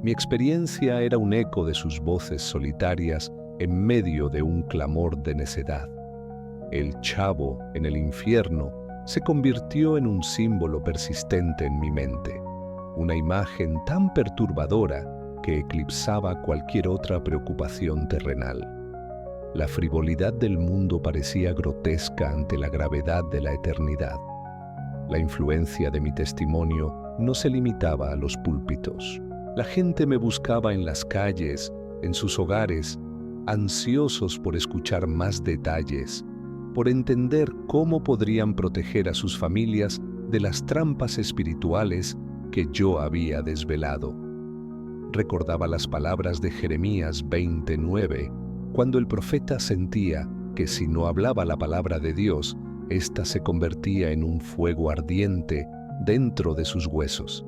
Speaker 1: Mi experiencia era un eco de sus voces solitarias en medio de un clamor de necedad. El chavo en el infierno se convirtió en un símbolo persistente en mi mente, una imagen tan perturbadora que eclipsaba cualquier otra preocupación terrenal. La frivolidad del mundo parecía grotesca ante la gravedad de la eternidad. La influencia de mi testimonio no se limitaba a los púlpitos. La gente me buscaba en las calles, en sus hogares, ansiosos por escuchar más detalles, por entender cómo podrían proteger a sus familias de las trampas espirituales que yo había desvelado. Recordaba las palabras de Jeremías 29, cuando el profeta sentía que si no hablaba la palabra de Dios, ésta se convertía en un fuego ardiente dentro de sus huesos.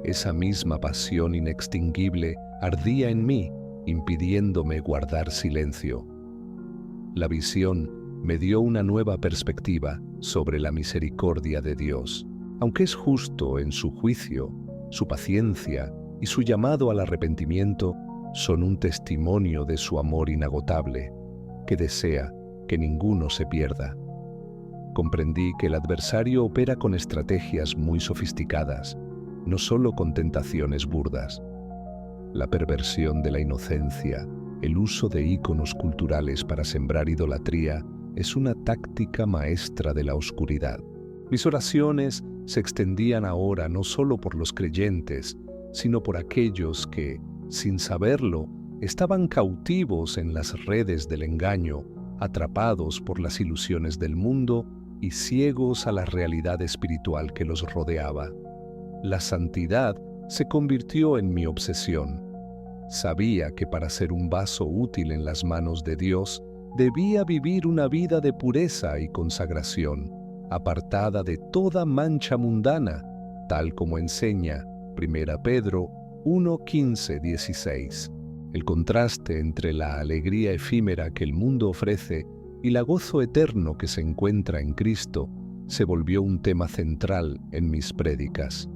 Speaker 1: Esa misma pasión inextinguible ardía en mí, impidiéndome guardar silencio. La visión me dio una nueva perspectiva sobre la misericordia de Dios. Aunque es justo en su juicio, su paciencia y su llamado al arrepentimiento son un testimonio de su amor inagotable, que desea que ninguno se pierda. Comprendí que el adversario opera con estrategias muy sofisticadas, no solo con tentaciones burdas. La perversión de la inocencia, el uso de íconos culturales para sembrar idolatría, es una táctica maestra de la oscuridad. Mis oraciones se extendían ahora no solo por los creyentes, sino por aquellos que, sin saberlo, estaban cautivos en las redes del engaño, atrapados por las ilusiones del mundo y ciegos a la realidad espiritual que los rodeaba. La santidad se convirtió en mi obsesión. Sabía que para ser un vaso útil en las manos de Dios, debía vivir una vida de pureza y consagración, apartada de toda mancha mundana, tal como enseña 1 Pedro 1:15-16. El contraste entre la alegría efímera que el mundo ofrece y la gozo eterno que se encuentra en Cristo se volvió un tema central en mis prédicas.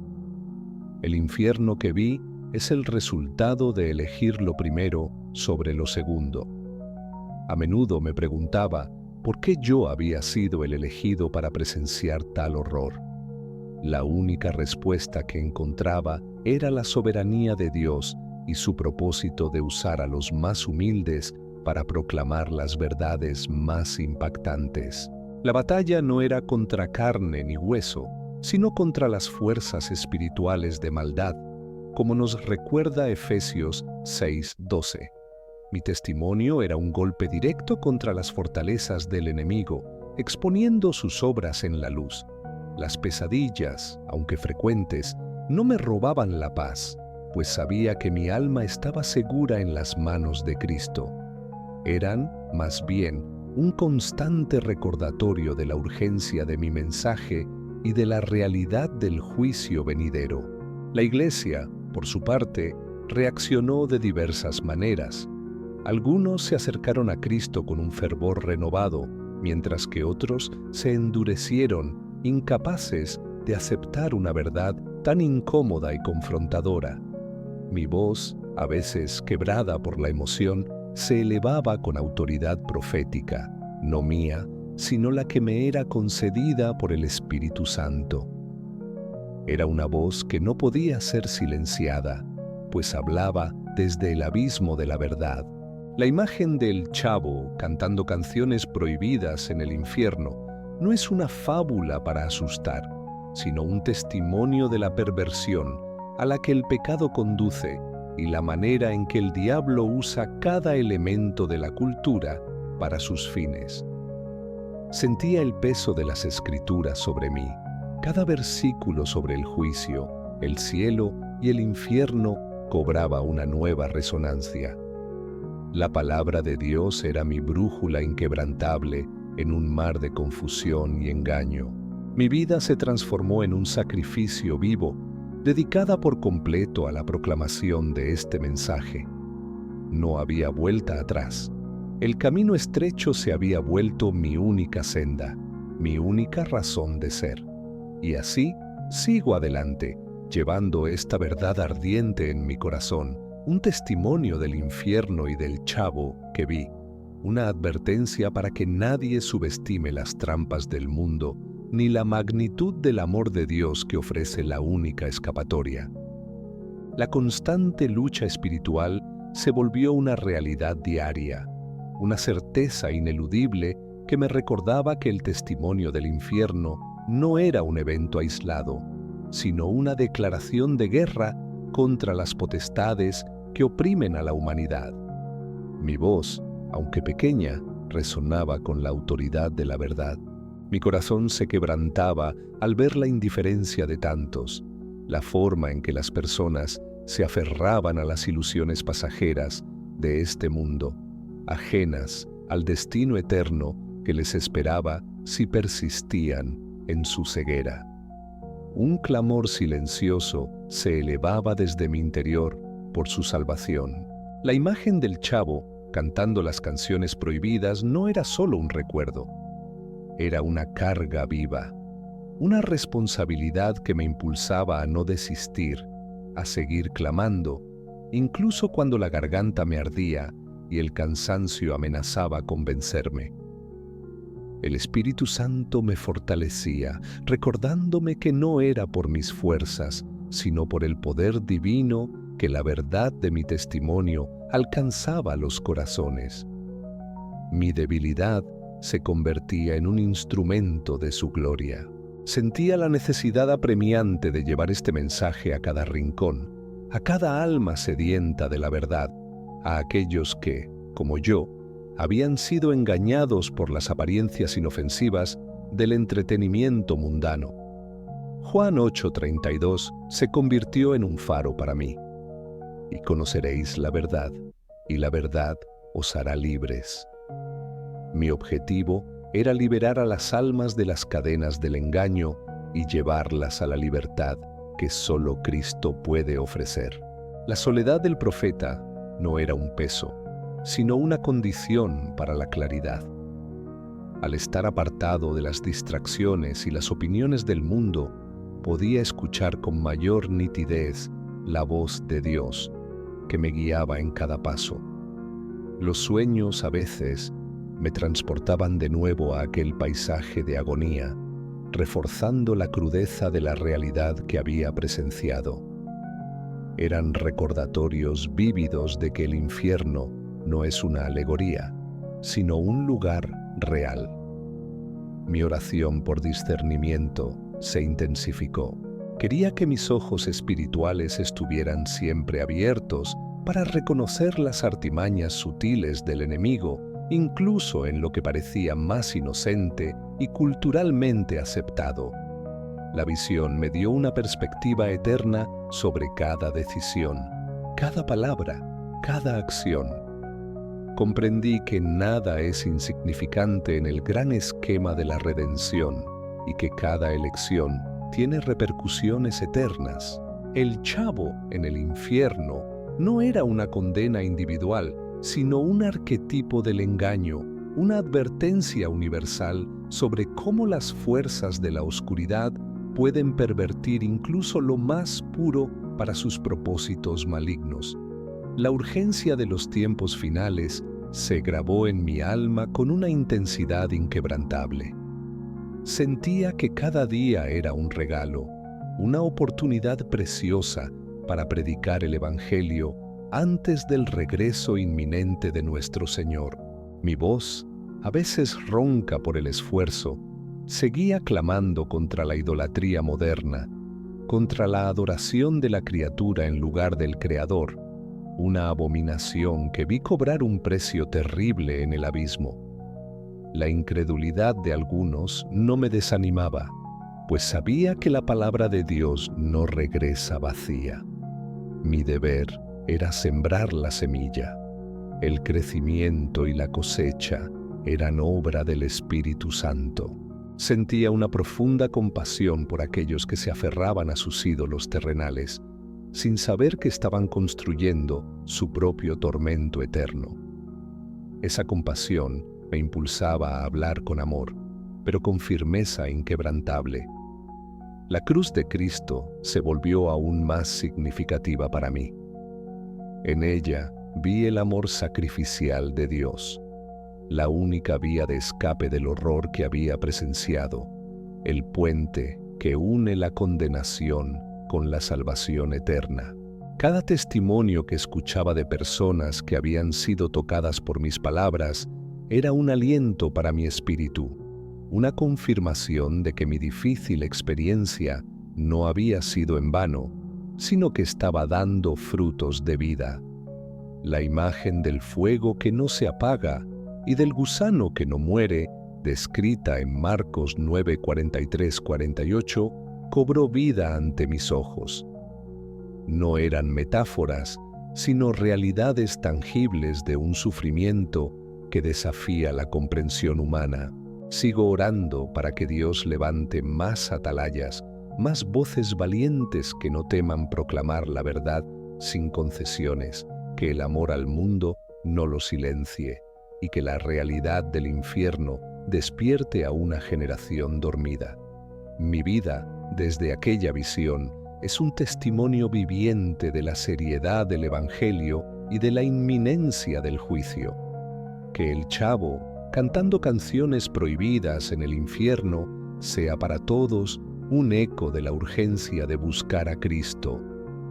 Speaker 1: El infierno que vi es el resultado de elegir lo primero sobre lo segundo. A menudo me preguntaba por qué yo había sido el elegido para presenciar tal horror. La única respuesta que encontraba era la soberanía de Dios y su propósito de usar a los más humildes para proclamar las verdades más impactantes. La batalla no era contra carne ni hueso, sino contra las fuerzas espirituales de maldad, como nos recuerda Efesios 6:12. Mi testimonio era un golpe directo contra las fortalezas del enemigo, exponiendo sus obras en la luz. Las pesadillas, aunque frecuentes, no me robaban la paz, pues sabía que mi alma estaba segura en las manos de Cristo. Eran, más bien, un constante recordatorio de la urgencia de mi mensaje y de la realidad del juicio venidero. La Iglesia, por su parte, reaccionó de diversas maneras. Algunos se acercaron a Cristo con un fervor renovado, mientras que otros se endurecieron, incapaces de aceptar una verdad tan incómoda y confrontadora. Mi voz, a veces quebrada por la emoción, se elevaba con autoridad profética, no mía, sino la que me era concedida por el Espíritu Santo. Era una voz que no podía ser silenciada, pues hablaba desde el abismo de la verdad. La imagen del Chavo cantando canciones prohibidas en el infierno no es una fábula para asustar, sino un testimonio de la perversión a la que el pecado conduce y la manera en que el diablo usa cada elemento de la cultura para sus fines. Sentía el peso de las Escrituras sobre mí, cada versículo sobre el juicio, el cielo y el infierno cobraba una nueva resonancia. La palabra de Dios era mi brújula inquebrantable en un mar de confusión y engaño. Mi vida se transformó en un sacrificio vivo, dedicada por completo a la proclamación de este mensaje. No había vuelta atrás. El camino estrecho se había vuelto mi única senda, mi única razón de ser. Y así sigo adelante, llevando esta verdad ardiente en mi corazón, un testimonio del infierno y del Chavo que vi, una advertencia para que nadie subestime las trampas del mundo ni la magnitud del amor de Dios que ofrece la única escapatoria. La constante lucha espiritual se volvió una realidad diaria, una certeza ineludible que me recordaba que el testimonio del infierno no era un evento aislado, sino una declaración de guerra contra las potestades que oprimen a la humanidad. Mi voz, aunque pequeña, resonaba con la autoridad de la verdad. Mi corazón se quebrantaba al ver la indiferencia de tantos, la forma en que las personas se aferraban a las ilusiones pasajeras de este mundo, ajenas al destino eterno que les esperaba si persistían en su ceguera. Un clamor silencioso se elevaba desde mi interior por su salvación. La imagen del Chavo cantando las canciones prohibidas no era solo un recuerdo, era una carga viva, una responsabilidad que me impulsaba a no desistir, a seguir clamando, incluso cuando la garganta me ardía y el cansancio amenazaba con vencerme. El Espíritu Santo me fortalecía, recordándome que no era por mis fuerzas, sino por el poder divino que la verdad de mi testimonio alcanzaba los corazones. Mi debilidad se convertía en un instrumento de su gloria. Sentía la necesidad apremiante de llevar este mensaje a cada rincón, a cada alma sedienta de la verdad, a aquellos que, como yo, habían sido engañados por las apariencias inofensivas del entretenimiento mundano. Juan 8:32 se convirtió en un faro para mí. Y conoceréis la verdad, y la verdad os hará libres. Mi objetivo era liberar a las almas de las cadenas del engaño y llevarlas a la libertad que solo Cristo puede ofrecer. La soledad del profeta no era un peso, sino una condición para la claridad. Al estar apartado de las distracciones y las opiniones del mundo, podía escuchar con mayor nitidez la voz de Dios, que me guiaba en cada paso. Los sueños a veces me transportaban de nuevo a aquel paisaje de agonía, reforzando la crudeza de la realidad que había presenciado. Eran recordatorios vívidos de que el infierno no es una alegoría, sino un lugar real. Mi oración por discernimiento se intensificó. Quería que mis ojos espirituales estuvieran siempre abiertos para reconocer las artimañas sutiles del enemigo, incluso en lo que parecía más inocente y culturalmente aceptado. La visión me dio una perspectiva eterna sobre cada decisión, cada palabra, cada acción. Comprendí que nada es insignificante en el gran esquema de la redención y que cada elección tiene repercusiones eternas. El Chavo en el infierno no era una condena individual, sino un arquetipo del engaño, una advertencia universal sobre cómo las fuerzas de la oscuridad pueden pervertir incluso lo más puro para sus propósitos malignos. La urgencia de los tiempos finales se grabó en mi alma con una intensidad inquebrantable. Sentía que cada día era un regalo, una oportunidad preciosa para predicar el Evangelio antes del regreso inminente de nuestro Señor. Mi voz, a veces ronca por el esfuerzo, seguía clamando contra la idolatría moderna, contra la adoración de la criatura en lugar del Creador, una abominación que vi cobrar un precio terrible en el abismo. La incredulidad de algunos no me desanimaba, pues sabía que la palabra de Dios no regresa vacía. Mi deber era sembrar la semilla. El crecimiento y la cosecha eran obra del Espíritu Santo. Sentía una profunda compasión por aquellos que se aferraban a sus ídolos terrenales, sin saber que estaban construyendo su propio tormento eterno. Esa compasión me impulsaba a hablar con amor, pero con firmeza inquebrantable. La cruz de Cristo se volvió aún más significativa para mí. En ella vi el amor sacrificial de Dios, la única vía de escape del horror que había presenciado, el puente que une la condenación con la salvación eterna. Cada testimonio que escuchaba de personas que habían sido tocadas por mis palabras era un aliento para mi espíritu, una confirmación de que mi difícil experiencia no había sido en vano, sino que estaba dando frutos de vida. La imagen del fuego que no se apaga y del gusano que no muere, descrita en Marcos 9:43-48, cobró vida ante mis ojos. No eran metáforas, sino realidades tangibles de un sufrimiento que desafía la comprensión humana. Sigo orando para que Dios levante más atalayas, más voces valientes que no teman proclamar la verdad sin concesiones, que el amor al mundo no lo silencie y que la realidad del infierno despierte a una generación dormida. Mi vida, desde aquella visión, es un testimonio viviente de la seriedad del Evangelio y de la inminencia del juicio. Que el Chavo, cantando canciones prohibidas en el infierno, sea para todos un eco de la urgencia de buscar a Cristo,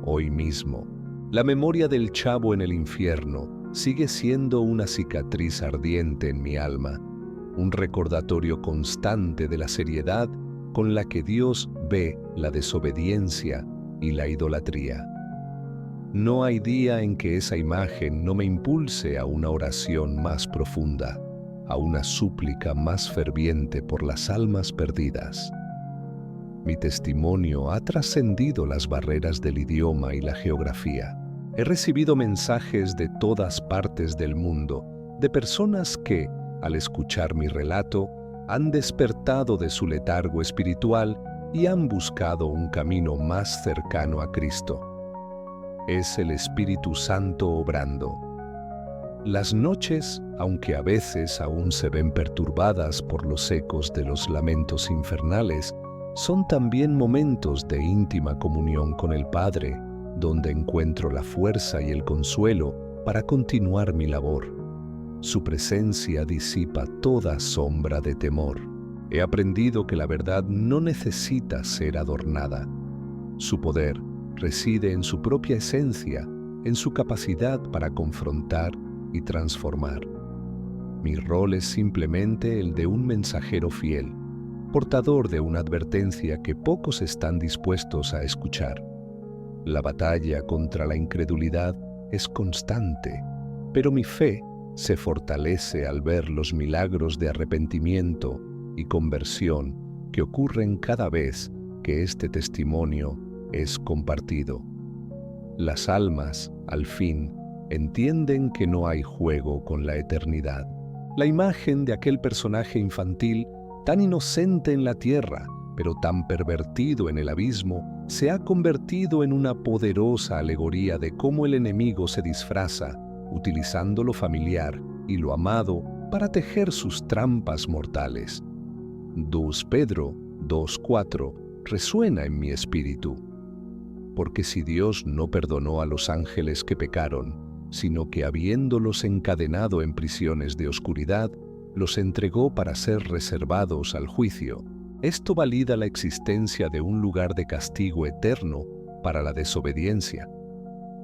Speaker 1: hoy mismo. La memoria del Chavo en el infierno sigue siendo una cicatriz ardiente en mi alma, un recordatorio constante de la seriedad con la que Dios ve la desobediencia y la idolatría. No hay día en que esa imagen no me impulse a una oración más profunda, a una súplica más ferviente por las almas perdidas. Mi testimonio ha trascendido las barreras del idioma y la geografía. He recibido mensajes de todas partes del mundo, de personas que, al escuchar mi relato, han despertado de su letargo espiritual y han buscado un camino más cercano a Cristo. Es el Espíritu Santo obrando. Las noches, aunque a veces aún se ven perturbadas por los ecos de los lamentos infernales, son también momentos de íntima comunión con el Padre, donde encuentro la fuerza y el consuelo para continuar mi labor. Su presencia disipa toda sombra de temor. He aprendido que la verdad no necesita ser adornada. Su poder reside en su propia esencia, en su capacidad para confrontar y transformar. Mi rol es simplemente el de un mensajero fiel, portador de una advertencia que pocos están dispuestos a escuchar. La batalla contra la incredulidad es constante, pero mi fe se fortalece al ver los milagros de arrepentimiento y conversión que ocurren cada vez que este testimonio es compartido. Las almas, al fin, entienden que no hay juego con la eternidad. La imagen de aquel personaje infantil, tan inocente en la tierra, pero tan pervertido en el abismo, se ha convertido en una poderosa alegoría de cómo el enemigo se disfraza, utilizando lo familiar y lo amado para tejer sus trampas mortales. 2 Pedro 2:4 resuena en mi espíritu. Porque si Dios no perdonó a los ángeles que pecaron, sino que habiéndolos encadenado en prisiones de oscuridad, los entregó para ser reservados al juicio. Esto valida la existencia de un lugar de castigo eterno para la desobediencia.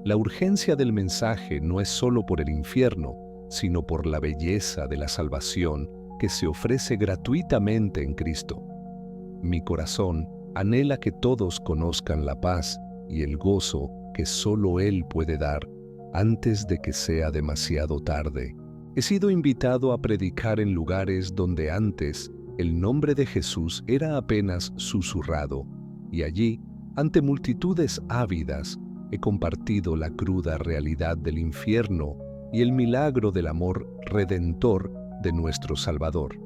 Speaker 1: La urgencia del mensaje no es solo por el infierno, sino por la belleza de la salvación que se ofrece gratuitamente en Cristo. Mi corazón anhela que todos conozcan la paz y el gozo que solo Él puede dar antes de que sea demasiado tarde. He sido invitado a predicar en lugares donde antes el nombre de Jesús era apenas susurrado, y allí, ante multitudes ávidas, he compartido la cruda realidad del infierno y el milagro del amor redentor de nuestro Salvador.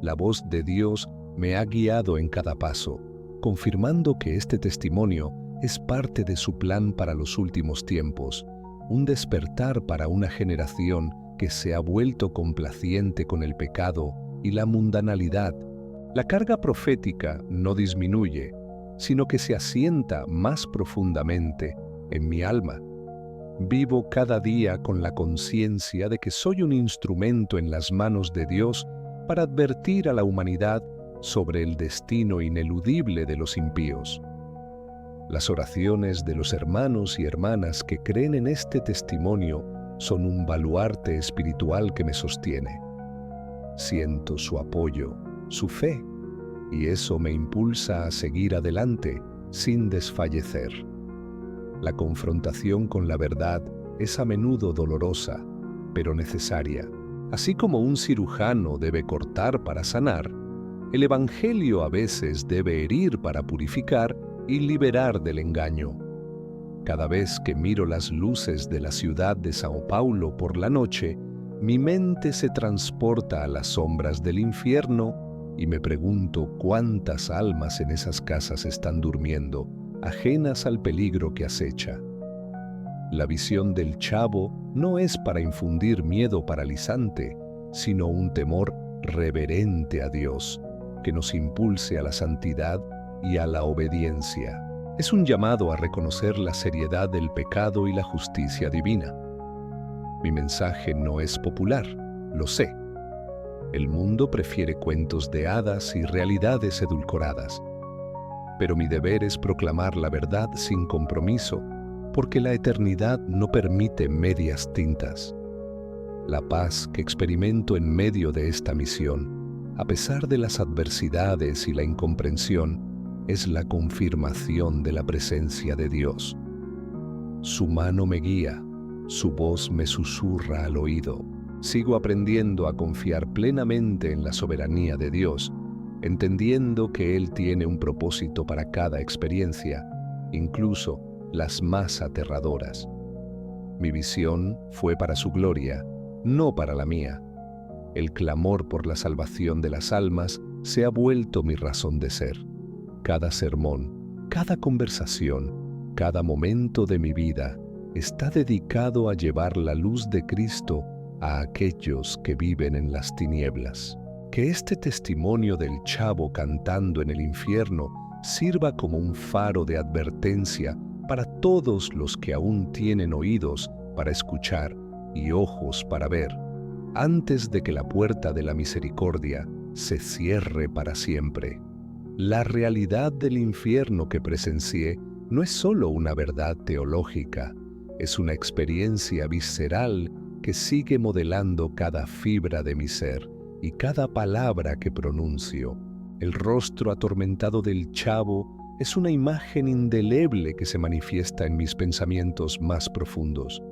Speaker 1: La voz de Dios me ha guiado en cada paso, confirmando que este testimonio es parte de su plan para los últimos tiempos, un despertar para una generación que se ha vuelto complaciente con el pecado y la mundanalidad. La carga profética no disminuye, sino que se asienta más profundamente en mi alma. Vivo cada día con la conciencia de que soy un instrumento en las manos de Dios para advertir a la humanidad sobre el destino ineludible de los impíos. Las oraciones de los hermanos y hermanas que creen en este testimonio son un baluarte espiritual que me sostiene. Siento su apoyo, su fe, y eso me impulsa a seguir adelante sin desfallecer. La confrontación con la verdad es a menudo dolorosa, pero necesaria. Así como un cirujano debe cortar para sanar, el Evangelio a veces debe herir para purificar y liberar del engaño. Cada vez que miro las luces de la ciudad de Sao Paulo por la noche, mi mente se transporta a las sombras del infierno y me pregunto cuántas almas en esas casas están durmiendo, ajenas al peligro que acecha. La visión del Chavo no es para infundir miedo paralizante, sino un temor reverente a Dios, que nos impulse a la santidad y a la obediencia. Es un llamado a reconocer la seriedad del pecado y la justicia divina. Mi mensaje no es popular, lo sé. El mundo prefiere cuentos de hadas y realidades edulcoradas. Pero mi deber es proclamar la verdad sin compromiso, porque la eternidad no permite medias tintas. La paz que experimento en medio de esta misión, a pesar de las adversidades y la incomprensión, es la confirmación de la presencia de Dios. Su mano me guía, su voz me susurra al oído. Sigo aprendiendo a confiar plenamente en la soberanía de Dios, entendiendo que Él tiene un propósito para cada experiencia, incluso las más aterradoras. Mi visión fue para su gloria, no para la mía. El clamor por la salvación de las almas se ha vuelto mi razón de ser. Cada sermón, cada conversación, cada momento de mi vida está dedicado a llevar la luz de Cristo a aquellos que viven en las tinieblas. Que este testimonio del Chavo cantando en el infierno sirva como un faro de advertencia para todos los que aún tienen oídos para escuchar y ojos para ver, antes de que la puerta de la misericordia se cierre para siempre. La realidad del infierno que presencié no es solo una verdad teológica, es una experiencia visceral que sigue modelando cada fibra de mi ser y cada palabra que pronuncio. El rostro atormentado del Chavo es una imagen indeleble que se manifiesta en mis pensamientos más profundos.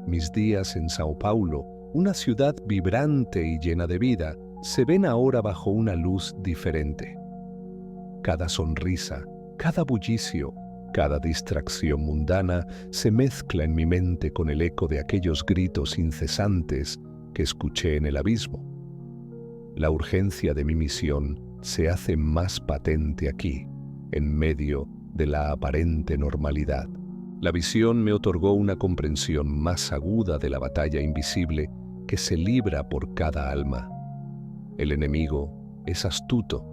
Speaker 1: Mis días en Sao Paulo, una ciudad vibrante y llena de vida, se ven ahora bajo una luz diferente. Cada sonrisa, cada bullicio, cada distracción mundana se mezcla en mi mente con el eco de aquellos gritos incesantes que escuché en el abismo. La urgencia de mi misión se hace más patente aquí, en medio de la aparente normalidad. La visión me otorgó una comprensión más aguda de la batalla invisible que se libra por cada alma. El enemigo es astuto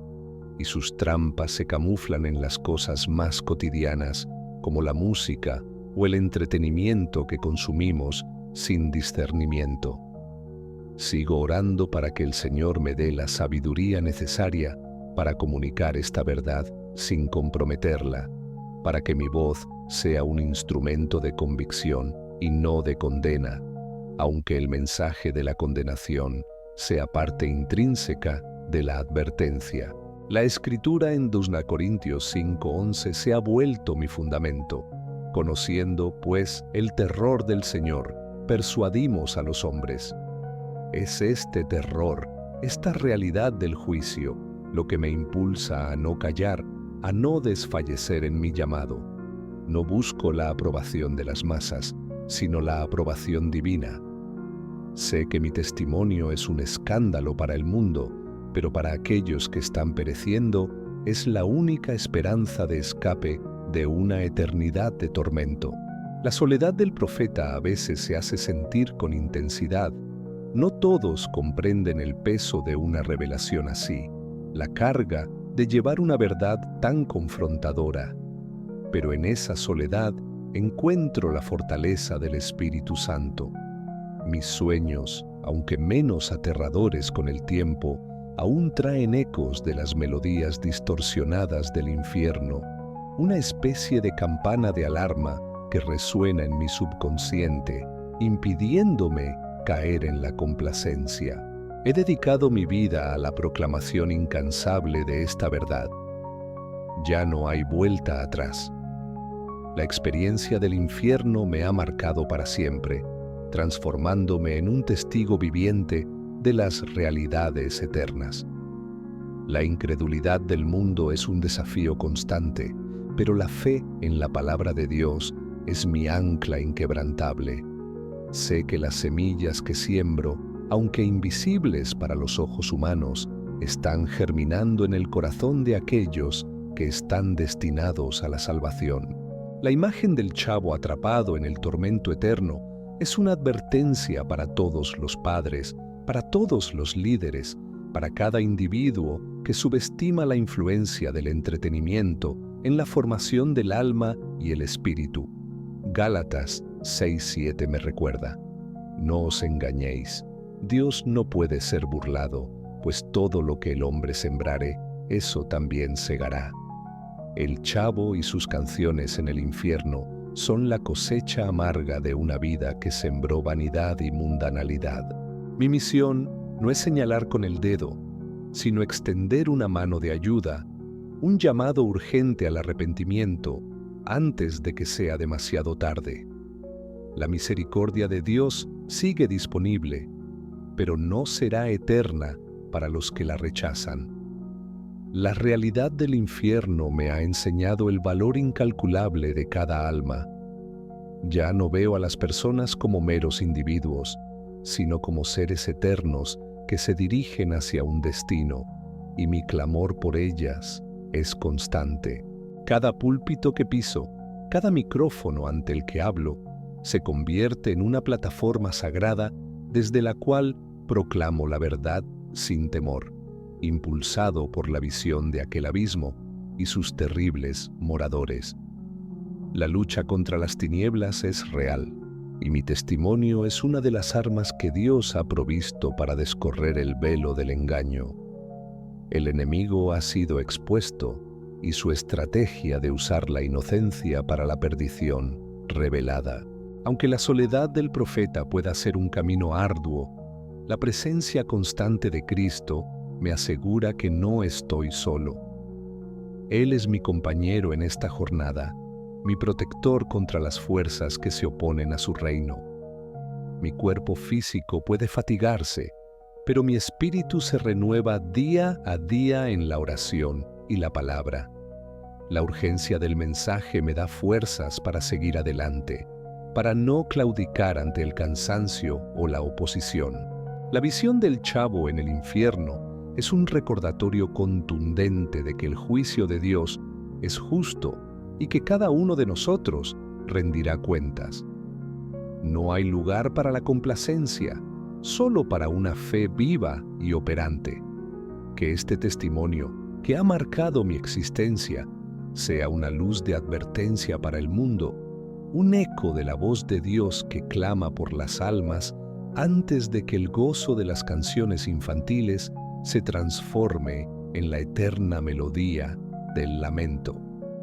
Speaker 1: y sus trampas se camuflan en las cosas más cotidianas, como la música o el entretenimiento que consumimos sin discernimiento. Sigo orando para que el Señor me dé la sabiduría necesaria para comunicar esta verdad sin comprometerla, para que mi voz sea un instrumento de convicción y no de condena, aunque el mensaje de la condenación sea parte intrínseca de la advertencia. La Escritura en 2 Corintios 5:11 se ha vuelto mi fundamento. Conociendo, pues, el terror del Señor, persuadimos a los hombres. Es este terror, esta realidad del juicio, lo que me impulsa a no callar, a no desfallecer en mi llamado. No busco la aprobación de las masas, sino la aprobación divina. Sé que mi testimonio es un escándalo para el mundo, pero para aquellos que están pereciendo es la única esperanza de escape de una eternidad de tormento. La soledad del profeta a veces se hace sentir con intensidad. No todos comprenden el peso de una revelación así, la carga de llevar una verdad tan confrontadora. Pero en esa soledad encuentro la fortaleza del Espíritu Santo. Mis sueños, aunque menos aterradores con el tiempo, aún traen ecos de las melodías distorsionadas del infierno, una especie de campana de alarma que resuena en mi subconsciente, impidiéndome caer en la complacencia. He dedicado mi vida a la proclamación incansable de esta verdad. Ya no hay vuelta atrás. La experiencia del infierno me ha marcado para siempre, transformándome en un testigo viviente de las realidades eternas. La incredulidad del mundo es un desafío constante, pero la fe en la palabra de Dios es mi ancla inquebrantable. Sé que las semillas que siembro, aunque invisibles para los ojos humanos, están germinando en el corazón de aquellos que están destinados a la salvación. La imagen del chavo atrapado en el tormento eterno es una advertencia para todos los padres, para todos los líderes, para cada individuo que subestima la influencia del entretenimiento en la formación del alma y el espíritu. Gálatas 6:7 me recuerda: no os engañéis, Dios no puede ser burlado, pues todo lo que el hombre sembrare, eso también segará. El chavo y sus canciones en el infierno son la cosecha amarga de una vida que sembró vanidad y mundanalidad. Mi misión no es señalar con el dedo, sino extender una mano de ayuda, un llamado urgente al arrepentimiento antes de que sea demasiado tarde. La misericordia de Dios sigue disponible, pero no será eterna para los que la rechazan. La realidad del infierno me ha enseñado el valor incalculable de cada alma. Ya no veo a las personas como meros individuos, sino como seres eternos que se dirigen hacia un destino, y mi clamor por ellas es constante. Cada púlpito que piso, cada micrófono ante el que hablo, se convierte en una plataforma sagrada desde la cual proclamo la verdad sin temor, impulsado por la visión de aquel abismo y sus terribles moradores. La lucha contra las tinieblas es real, y mi testimonio es una de las armas que Dios ha provisto para descorrer el velo del engaño. El enemigo ha sido expuesto y su estrategia de usar la inocencia para la perdición revelada. Aunque la soledad del profeta pueda ser un camino arduo, la presencia constante de Cristo me asegura que no estoy solo. Él es mi compañero en esta jornada, mi protector contra las fuerzas que se oponen a su reino. Mi cuerpo físico puede fatigarse, pero mi espíritu se renueva día a día en la oración y la palabra. La urgencia del mensaje me da fuerzas para seguir adelante, para no claudicar ante el cansancio o la oposición. La visión del chavo en el infierno es un recordatorio contundente de que el juicio de Dios es justo y que cada uno de nosotros rendirá cuentas. No hay lugar para la complacencia, solo para una fe viva y operante. Que este testimonio, que ha marcado mi existencia, sea una luz de advertencia para el mundo, un eco de la voz de Dios que clama por las almas antes de que el gozo de las canciones infantiles se transforme en la eterna melodía del lamento.